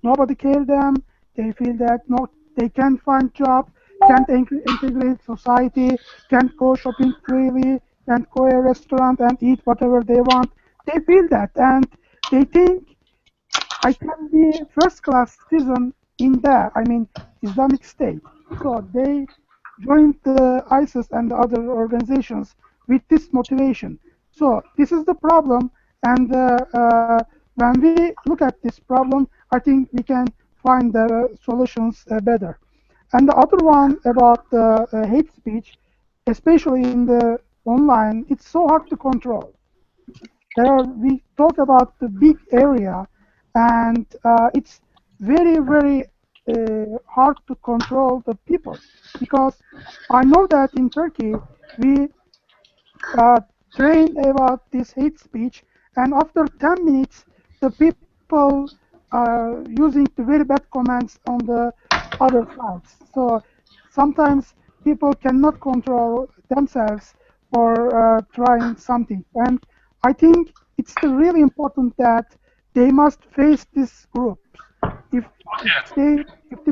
Nobody cares them. They feel that no, they can't find job, can't integrate society, can't go shopping freely, can't go to a restaurant and eat whatever they want. They feel that, and they think I can be first class citizen in there. I mean, Islamic State. So they joined the ISIS and the other organizations with this motivation. So this is the problem, and when we look at this problem, I think we can find the solutions better. And the other one about hate speech, especially in the online, it's so hard to control. We talk about the big area, and it's very, very hard to control the people, because I know that in Turkey we train about this hate speech, and after 10 minutes the people are using the very bad comments on the other sides. So sometimes people cannot control themselves for trying something, and I think it's really important that they must face these groups. If they, if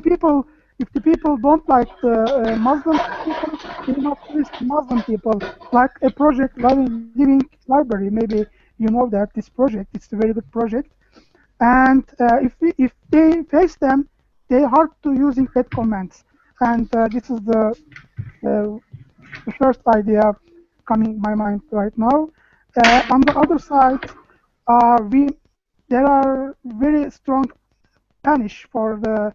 the people don't like the Muslim people, they must face the Muslim people, like a project Living Library. Maybe you know that this project, it's a very good project. And if they face them, they hard to using bad comments. And this is the first idea coming my mind right now. On the other side, there are very strong punish for the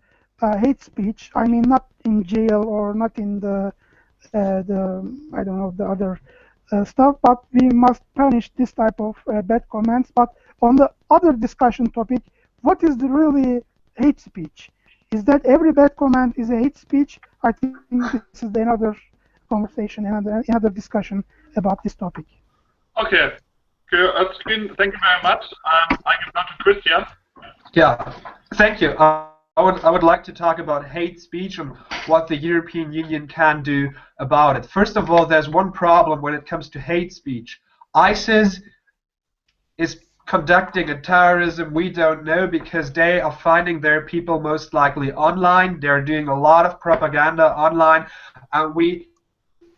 hate speech. I mean, not in jail or not in the I don't know the other stuff, but we must punish this type of bad comments. But on the other discussion topic, what is the really hate speech? Is that every bad comment is a hate speech? I think this is another conversation, another discussion about this topic. Okay, thank you very much. I give now to Christian. Yeah, thank you. I would like to talk about hate speech and what the European Union can do about it. First of all, there's one problem when it comes to hate speech. ISIS is conducting a terrorism we don't know, because they are finding their people most likely online. They're doing a lot of propaganda online, and we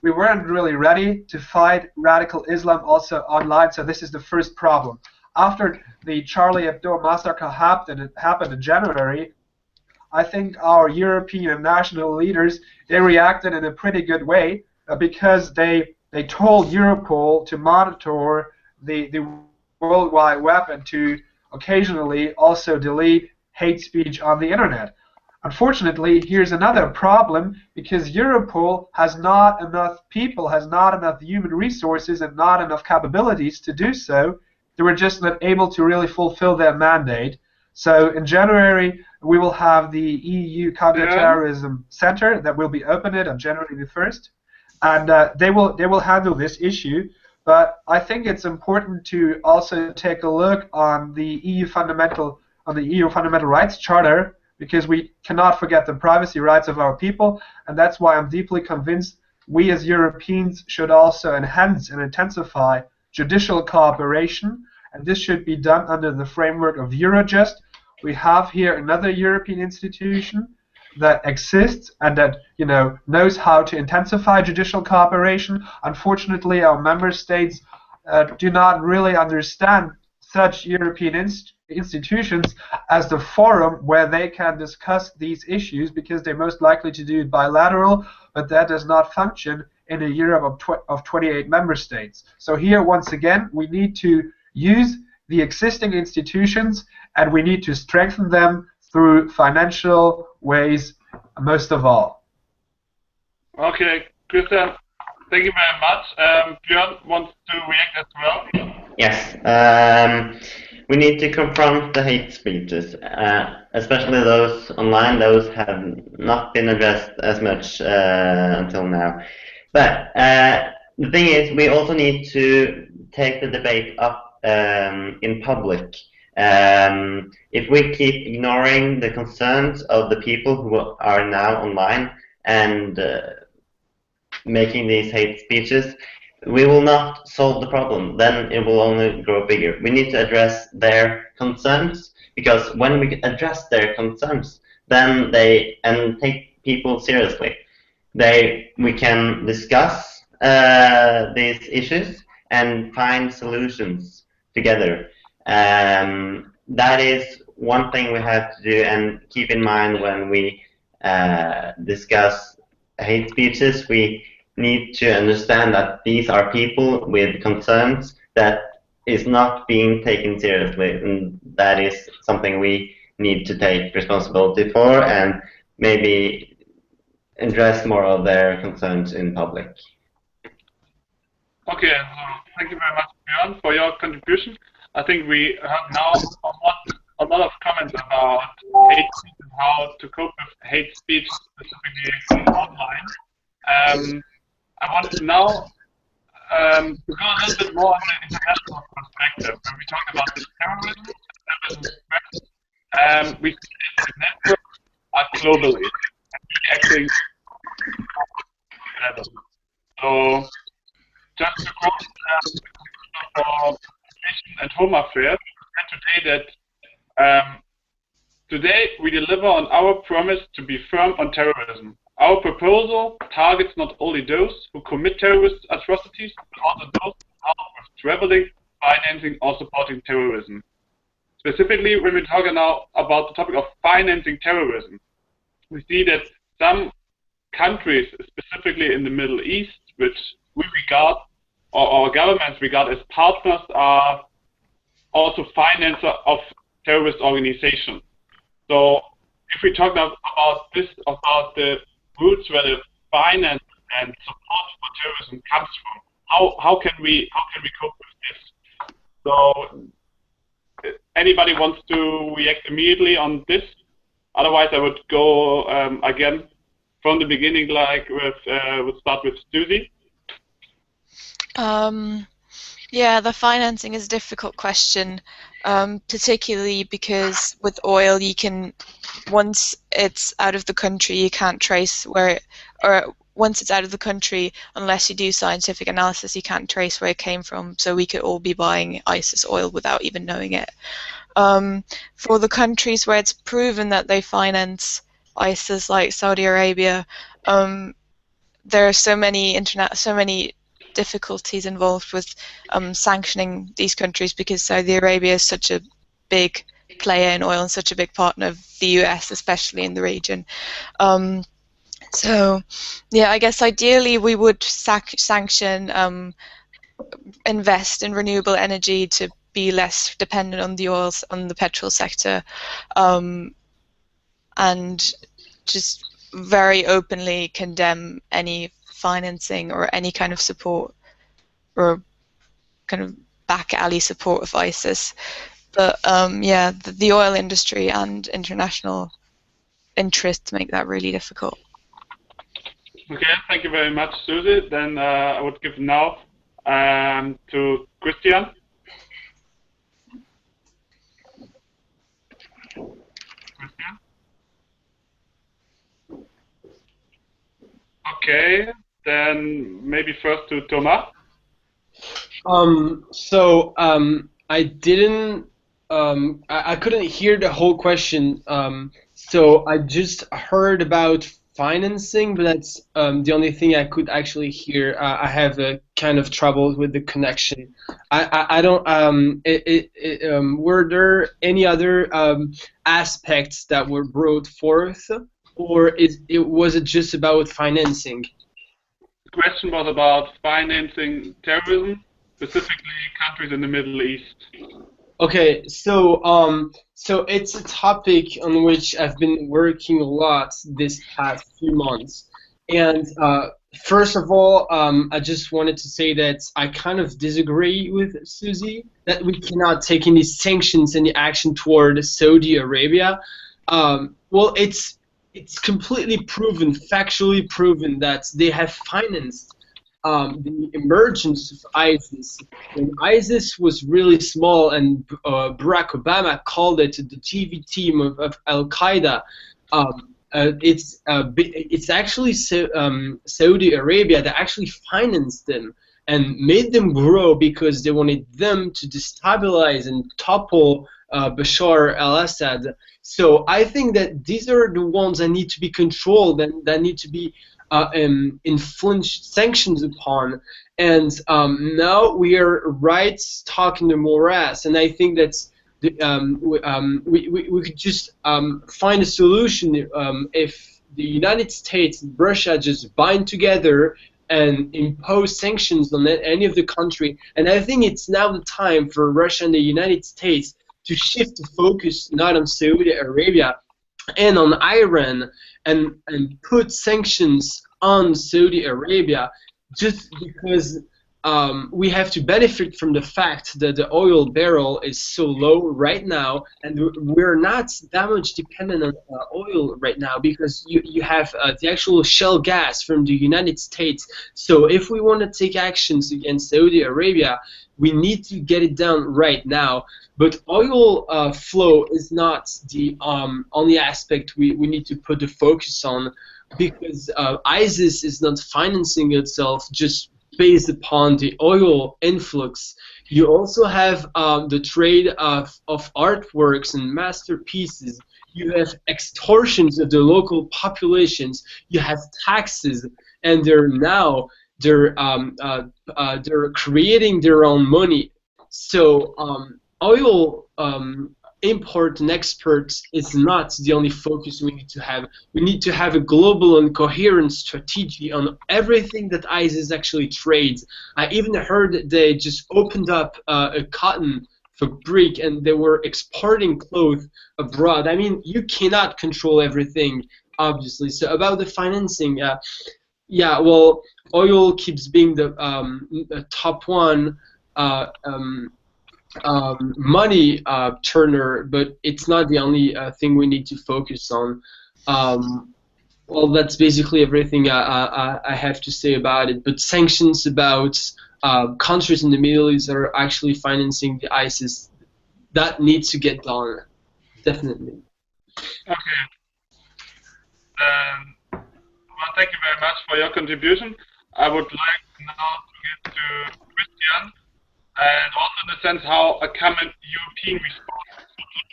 weren't really ready to fight radical Islam also online, so this is the first problem. After the Charlie Hebdo massacre happened in January, I think our European and national leaders, they reacted in a pretty good way, because they told Europol to monitor the World Wide Web and to occasionally also delete hate speech on the internet. Unfortunately, here's another problem, because Europol has not enough people, has not enough human resources, and not enough capabilities to do so. They were just not able to really fulfill their mandate. So in January, we will have the EU Counterterrorism Center that will be opened on January the 1st, and they will handle this issue. But I think it's important to also take a look on the EU Fundamental Rights Charter, because we cannot forget the privacy rights of our people, and that's why I'm deeply convinced we as Europeans should also enhance and intensify judicial cooperation, and this should be done under the framework of Eurojust. We have here another European institution that exists and that knows how to intensify judicial cooperation. Unfortunately, our member states do not really understand such European institutions as the forum where they can discuss these issues, because they're most likely to do it bilateral, but that does not function in a Europe of 28 member states. So here, once again, we need to use the existing institutions, and we need to strengthen them through financial ways, most of all. Okay, Christian, thank you very much. Björn wants to react as well. Yes. We need to confront the hate speeches, especially those online. Those have not been addressed as much until now. But the thing is, we also need to take the debate up in public. If we keep ignoring the concerns of the people who are now online and making these hate speeches, we will not solve the problem. Then it will only grow bigger. We need to address their concerns, because when we address their concerns, then and take people seriously, we can discuss these issues and find solutions together. That is one thing we have to do and keep in mind when we discuss hate speeches. We need to understand that these are people with concerns that is not being taken seriously, and that is something we need to take responsibility for and maybe address more of their concerns in public. Okay, thank you very much, Björn, for your contribution. I think we have now a lot of comments about hate speech and how to cope with hate speech, specifically online. I want to now to go a little bit more on the international perspective. When we talk about the terrorism threat, we see that the networks are globally acting together. So, just to quote the Commissioner for Education and Home Affairs, said today that today we deliver on our promise to be firm on terrorism. Our proposal targets not only those who commit terrorist atrocities, but also those who help with traveling, financing, or supporting terrorism. Specifically, when we talk now about the topic of financing terrorism, we see that some countries, specifically in the Middle East, which we regard, or our governments regard as partners, are also financiers of terrorist organizations. So, if we talk about the roots where the finance and support for terrorism comes from, how can we cope with this? So, anybody wants to react immediately on this? Otherwise, I would go again from the beginning, like would start with Susie. Yeah, the financing is a difficult question, particularly because with oil, you can, once it's out of the country, you can't trace where it, or once it's out of the country, unless you do scientific analysis, you can't trace where it came from. So we could all be buying ISIS oil without even knowing it. For the countries where it's proven that they finance ISIS, like Saudi Arabia, there are so many difficulties involved with sanctioning these countries, because Saudi Arabia is such a big player in oil and such a big partner of the US, especially in the region. So, yeah, I guess ideally we would sanction, invest in renewable energy to be less dependent on the oils, on the petrol sector, and just very openly condemn any financing or any kind of support or kind of back alley support of ISIS. But yeah, the oil industry and international interests make that really difficult. Okay, thank you very much, Susie. Then I would give now to Christian. Christian? Okay, then maybe first to Thomas. I didn't, I couldn't hear the whole question, so I just heard about financing, but that's the only thing I could actually hear. I have a kind of trouble with the connection. I don't, were there any other aspects that were brought forth, or was it just about financing? The question was about financing terrorism, specifically countries in the Middle East. Okay, so it's a topic on which I've been working a lot this past few months, and First of all, I just wanted to say that I kind of disagree with Susie that we cannot take any sanctions, any action toward Saudi Arabia. Well, it's completely proven, factually proven, that they have financed the emergence of ISIS. When ISIS was really small, and Barack Obama called it the TV team of Al Qaeda. It's actually Saudi Arabia that actually financed them and made them grow because they wanted them to destabilize and topple Bashar al-Assad. So I think that these are the ones that need to be controlled and that need to be influenced, sanctions upon. And now we are right stuck in the morass, and I think that's we could just find a solution if the United States and Russia just bind together and impose sanctions on any of the country. And I think it's now the time for Russia and the United States to shift the focus not on Saudi Arabia and on Iran, and put sanctions on Saudi Arabia, just because we have to benefit from the fact that the oil barrel is so low right now, and we're not that much dependent on oil right now, because you have the actual shale gas from the United States. So if we want to take actions against Saudi Arabia, we need to get it done right now. But oil flow is not the only aspect we need to put the focus on, because ISIS is not financing itself just based upon the oil influx. You also have the trade of artworks and masterpieces. You have extortions of the local populations. You have taxes, and they're creating their own money. So oil import and export is not the only focus we need to have. We need to have a global and coherent strategy on everything that ISIS actually trades. I even heard that they just opened up a cotton fabric and they were exporting clothes abroad. I mean, you cannot control everything, obviously. So about the financing, yeah, well, oil keeps being the top one money turner, but it's not the only thing we need to focus on. Well, that's basically everything I have to say about it. But sanctions about countries in the Middle East that are actually financing the ISIS, that needs to get done, definitely. Okay. Well, thank you very much for your contribution. I would like now to get to Christian, and also in the sense how a common European response would look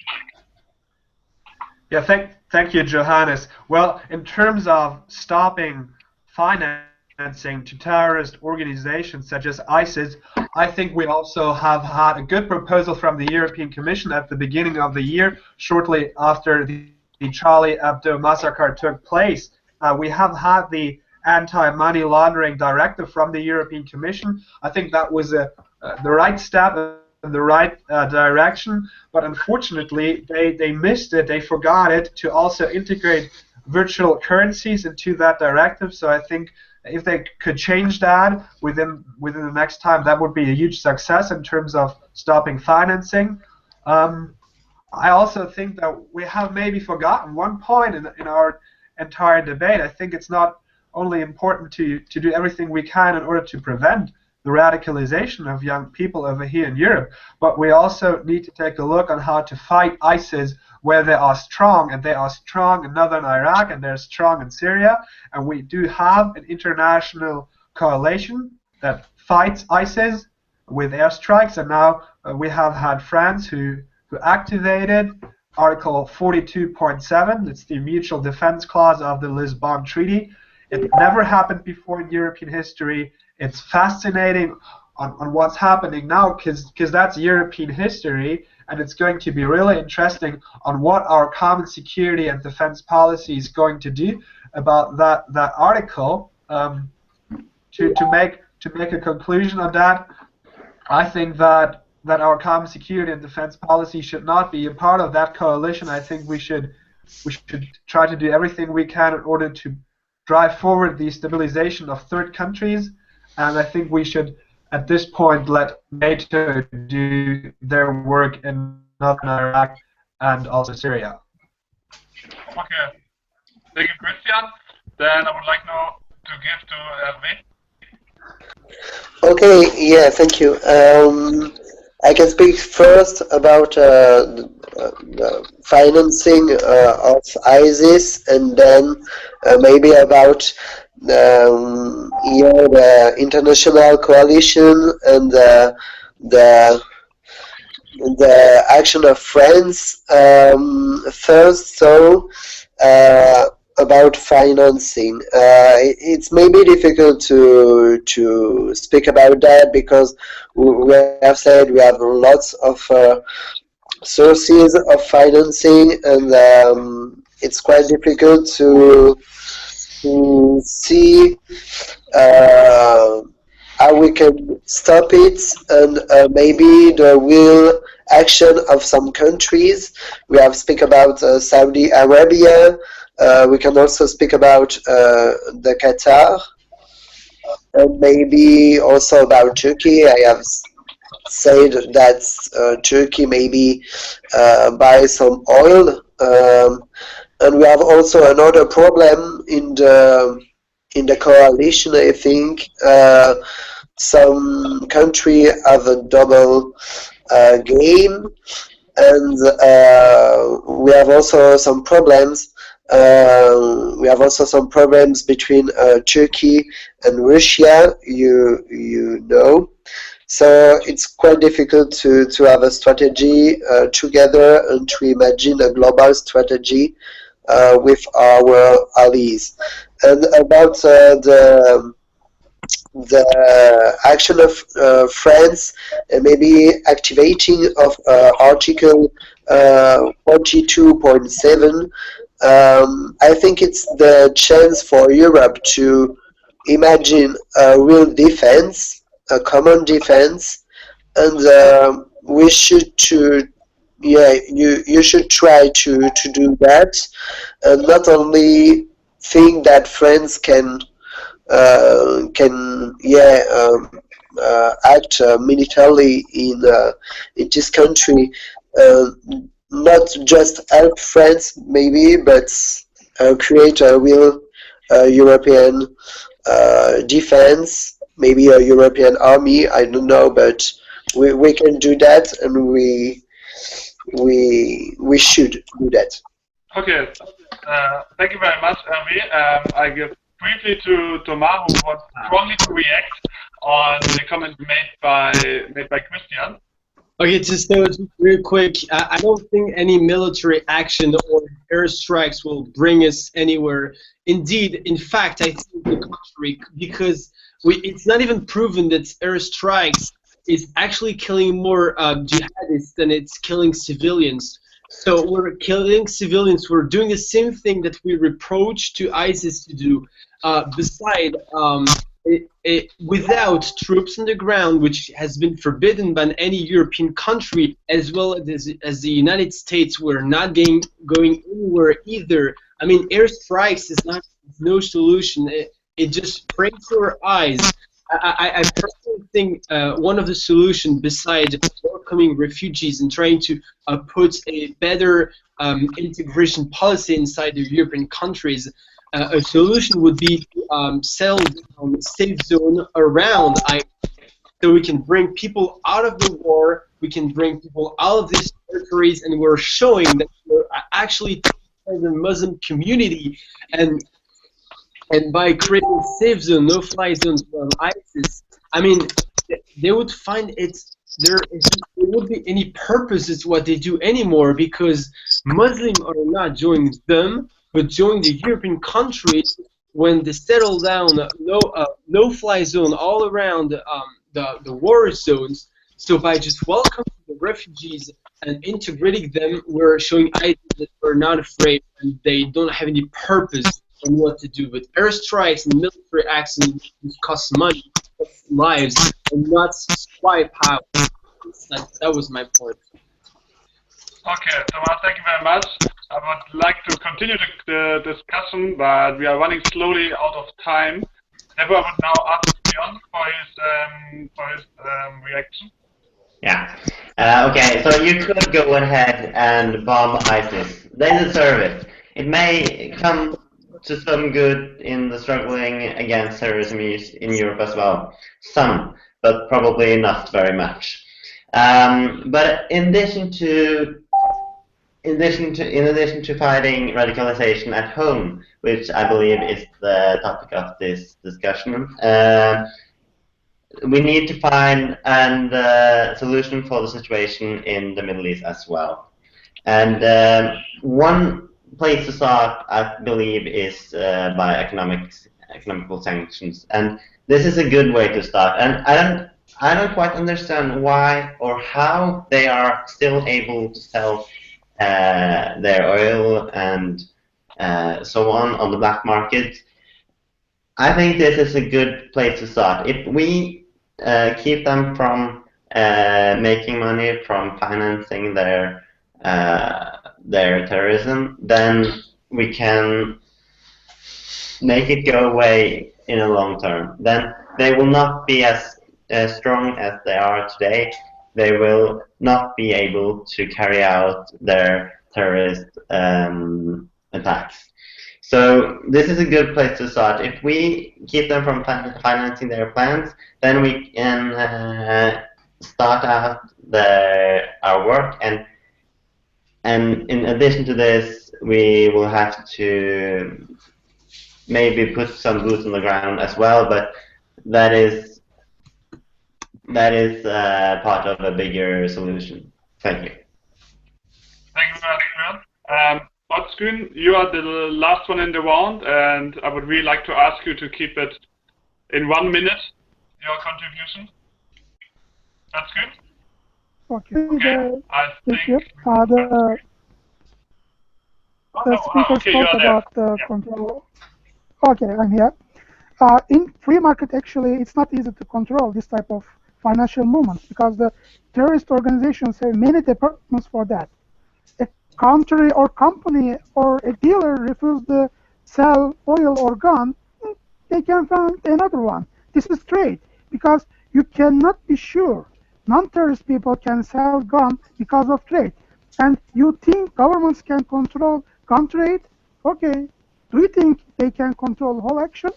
like. Yeah, thank you, Johannes. Well, in terms of stopping financing to terrorist organizations such as ISIS, I think we also have had a good proposal from the European Commission at the beginning of the year, shortly after the Charlie Hebdo massacre took place. We have had the anti-money laundering directive from the European Commission. I think that was the right step in the right direction, but unfortunately they missed it. They forgot it to also integrate virtual currencies into that directive. So I think if they could change that within the next time, that would be a huge success in terms of stopping financing. I also think that we have maybe forgotten one point in our entire debate. I think it's not only important to do everything we can in order to prevent the radicalization of young people over here in Europe, but we also need to take a look on how to fight ISIS where they are strong, and they are strong in northern Iraq, and they're strong in Syria, and we do have an international coalition that fights ISIS with airstrikes, and now we have had France who activated Article 42.7. It's the mutual defense clause of the Lisbon Treaty. It never happened before in European history. It's fascinating on what's happening now, because that's European history, and it's going to be really interesting on what our common security and defense policy is going to do about that article. To make a conclusion on that, I think that our common security and defense policy should not be a part of that coalition. I think we should try to do everything we can in order to drive forward the stabilization of third countries, and I think we should, at this point, let NATO do their work in northern Iraq and also Syria. Okay. Thank you, Christian. Then I would like now to give to Hervé. Okay, yeah, thank you. I can speak first about the financing of ISIS, and then maybe about the international coalition and the action of France. First, so about financing. It's maybe difficult to speak about that because we have said we have lots of sources of financing, and it's quite difficult to see how we can stop it, and maybe the real action of some countries. We have speak about Saudi Arabia. We can also speak about the Qatar, and maybe also about Turkey. I have said that Turkey maybe buy some oil, and we have also another problem in the coalition. I think some country have a double game, and we have also some problems. We have also some problems between Turkey and Russia, you know. So it's quite difficult to have a strategy together and to imagine a global strategy with our allies. And about the action of France, and maybe activating of Article 42.7, I think it's the chance for Europe to imagine a real defense, a common defense, and we should you should try to do that, and not only think that France can act militarily in this country. Not just help France, maybe, but create a real European defense, maybe a European army. I don't know, but we can do that, and we should do that. Okay, thank you very much, Hervé. I give briefly to Thomas, who wants strongly to react on the comment made by Christian. Okay, just real quick, I don't think any military action or airstrikes will bring us anywhere. Indeed, in fact, I think the contrary, because it's not even proven that airstrikes is actually killing more jihadists than it's killing civilians. So we're killing civilians. We're doing the same thing that we reproach to ISIS to do. Besides, without troops on the ground, which has been forbidden by any European country, as well as the United States, we're not going anywhere either. I mean, airstrikes is no solution. It just breaks your eyes. I personally think one of the solutions, besides welcoming refugees and trying to put a better integration policy inside the European countries, a solution would be to sell safe zone around so we can bring people out of the war, we can bring people out of these territories, and we're showing that we're actually the Muslim community, and by creating safe zone, no-fly zones from ISIS, I mean, they would find there wouldn't be any purpose to what they do anymore, because Muslims are not joining them, but join the European countries when they settle down no-fly zone all around the war zones. So by just welcoming the refugees and integrating them, we're showing ISIS that we're not afraid and they don't have any purpose on what to do. But airstrikes and military actions cost money, cost lives, and not spy power. That was my point. Okay, Thomas, thank you very much. I would like to continue the discussion, but we are running slowly out of time. Therefore, I would now ask Björn for his reaction. Yeah. Okay, so you could go ahead and bomb ISIS. They deserve it. It may come to some good in the struggling against terrorism in Europe as well. Some, but probably not very much. But in addition to fighting radicalization at home, which I believe is the topic of this discussion, we need to find a solution for the situation in the Middle East as well. And one place to start, I believe, is by economical sanctions. And this is a good way to start. And I don't quite understand why or how they are still able to sell their oil and so on the black market. I think this is a good place to start. If we keep them from making money from financing their terrorism, then we can make it go away in the long term. Then they will not be as strong as they are today. They will not be able to carry out their terrorist attacks. So this is a good place to start. If we keep them from financing their plans, then we can start out our work, and in addition to this, we will have to maybe put some boots on the ground as well. But that is part of a bigger solution. Thank you. Thank you very much, Björn. Otsgun, you are the last one in the round, and I would really like to ask you to keep it in 1 minute, your contribution. That's good? Okay, I thank you. think... The speaker spoke about the control. Okay, I'm here. In free market, actually, it's not easy to control this type of financial movements because the terrorist organizations have many departments for that. A country or company or a dealer refuses to sell oil or gun, they can find another one. This is trade because you cannot be sure. Non-terrorist people can sell gun because of trade. And you think governments can control gun trade? Okay. Do you think they can control whole action?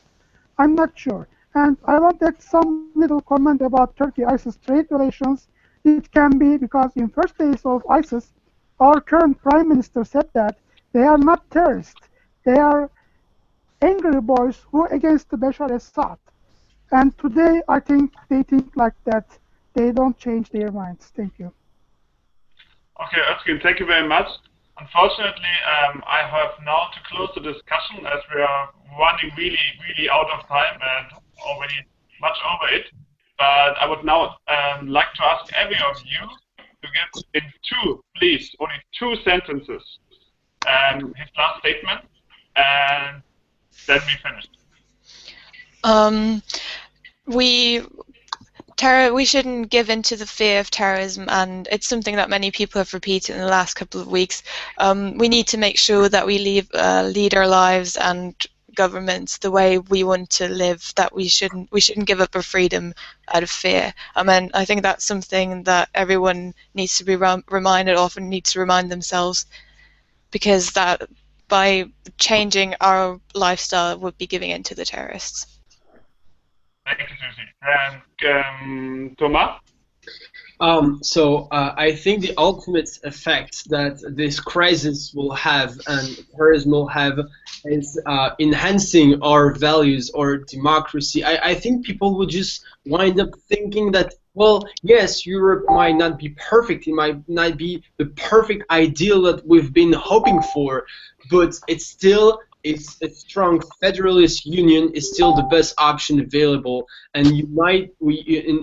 I'm not sure. And I want to add some little comment about Turkey-ISIS trade relations. It can be because in first days of ISIS, our current prime minister said that they are not terrorists. They are angry boys who are against the Bashar Assad. And today, I think they think like that. They don't change their minds. Thank you. Okay, Özgün, thank you very much. Unfortunately, I have now to close the discussion as we are running really out of time and already much over it. But I would now like to ask every of you to give in only two sentences, his last statement, and then we finish. We shouldn't give in to the fear of terrorism, and it's something that many people have repeated in the last couple of weeks. We need to make sure that we lead our lives and governments the way we want to live, that we shouldn't give up our freedom out of fear. I think that's something that everyone needs to be reminded of and needs to remind themselves, because that by changing our lifestyle would be giving in to the terrorists. Thank you, Susie. And Thomas? I think the ultimate effect that this crisis will have and terrorism will have is enhancing our values or democracy. I think people would just wind up thinking that, well, yes, Europe might not be perfect, it might not be the perfect ideal that we've been hoping for, but it's a strong federalist union is still the best option available, and in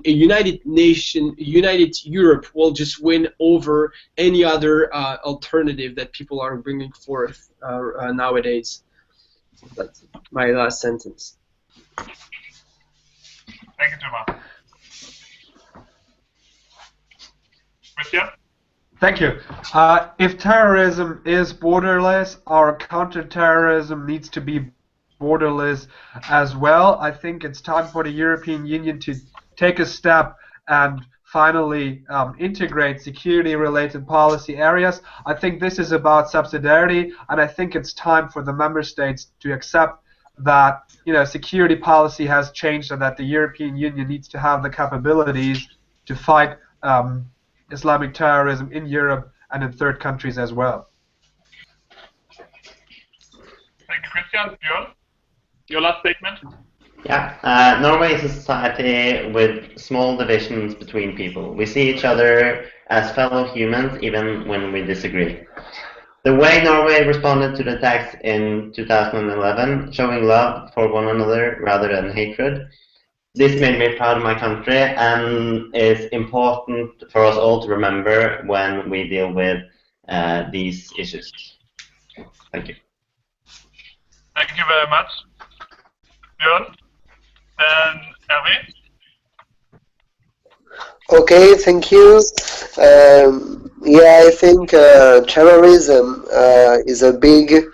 a united Europe will just win over any other alternative that people are bringing forth nowadays. That's my last sentence. Thank you, Thomas. Christian? Thank you. If terrorism is borderless, our counterterrorism needs to be borderless as well. I think it's time for the European Union to take a step and finally integrate security-related policy areas. I think this is about subsidiarity, and I think it's time for the member states to accept that security policy has changed and that the European Union needs to have the capabilities to fight Islamic terrorism in Europe and in third countries as well. Thank you, Christian. Björn, your last statement? Yeah, Norway is a society with small divisions between people. We see each other as fellow humans even when we disagree. The way Norway responded to the attacks in 2011, showing love for one another rather than hatred, this made me proud of my country and is important for us all to remember when we deal with these issues. Thank you. Thank you very much, Björn. Then Hervé. Okay, thank you. Yeah, I think terrorism is a big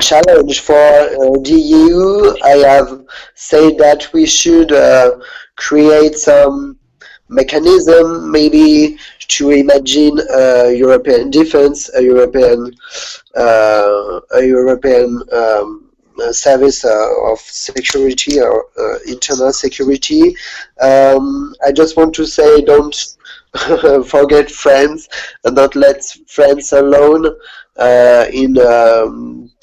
challenge for the EU. I have said that we should create some mechanism, maybe to imagine a European defense, a European service of security or internal security. I just want to say, don't forget France and not let France alone in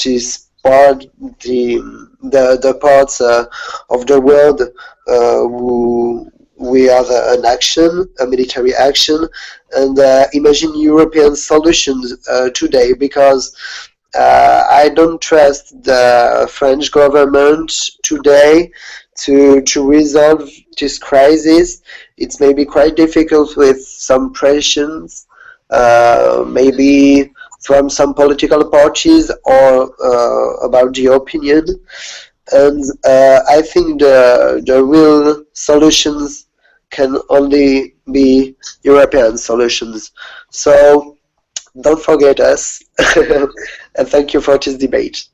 this part, the parts of the world who we have an action, a military action, and imagine European solutions today, because I don't trust the French government today to resolve this crisis. It's maybe quite difficult with some pressures, maybe from some political parties or about the opinion. And I think the real solutions can only be European solutions. So don't forget us, and thank you for this debate.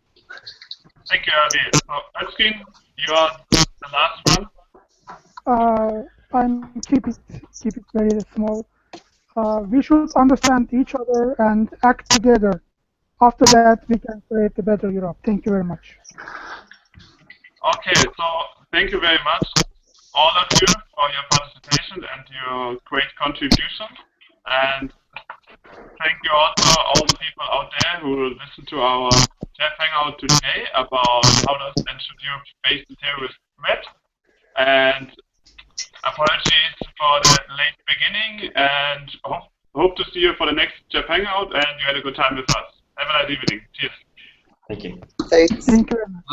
Thank you, Hervé. So, Özgün, you are the last one. I'm keep it very small. We should understand each other and act together. After that, we can create a better Europe. Thank you very much. Okay, so thank you very much, all of you, for your participation and your great contribution. And thank you also all the people out there who listened to our JEF Hangout today about how does and should Europe face the terrorist threat. And apologies for the late beginning, and hope to see you for the next JEF Hangout, and you had a good time with us. Have a nice evening. Cheers. Thank you. Thanks. Thank you very much.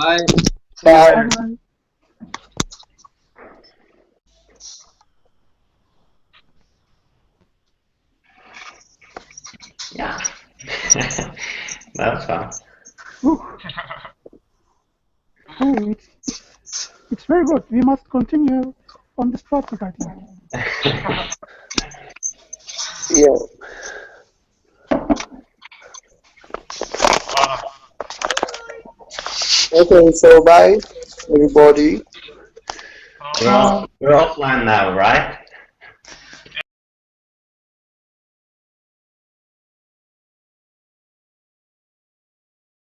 Bye. Bye. Bye. Yeah. That was fun. Oh, it's very good. We must continue on this topic, I think. Yeah. Okay, so bye, everybody. We're offline now, right?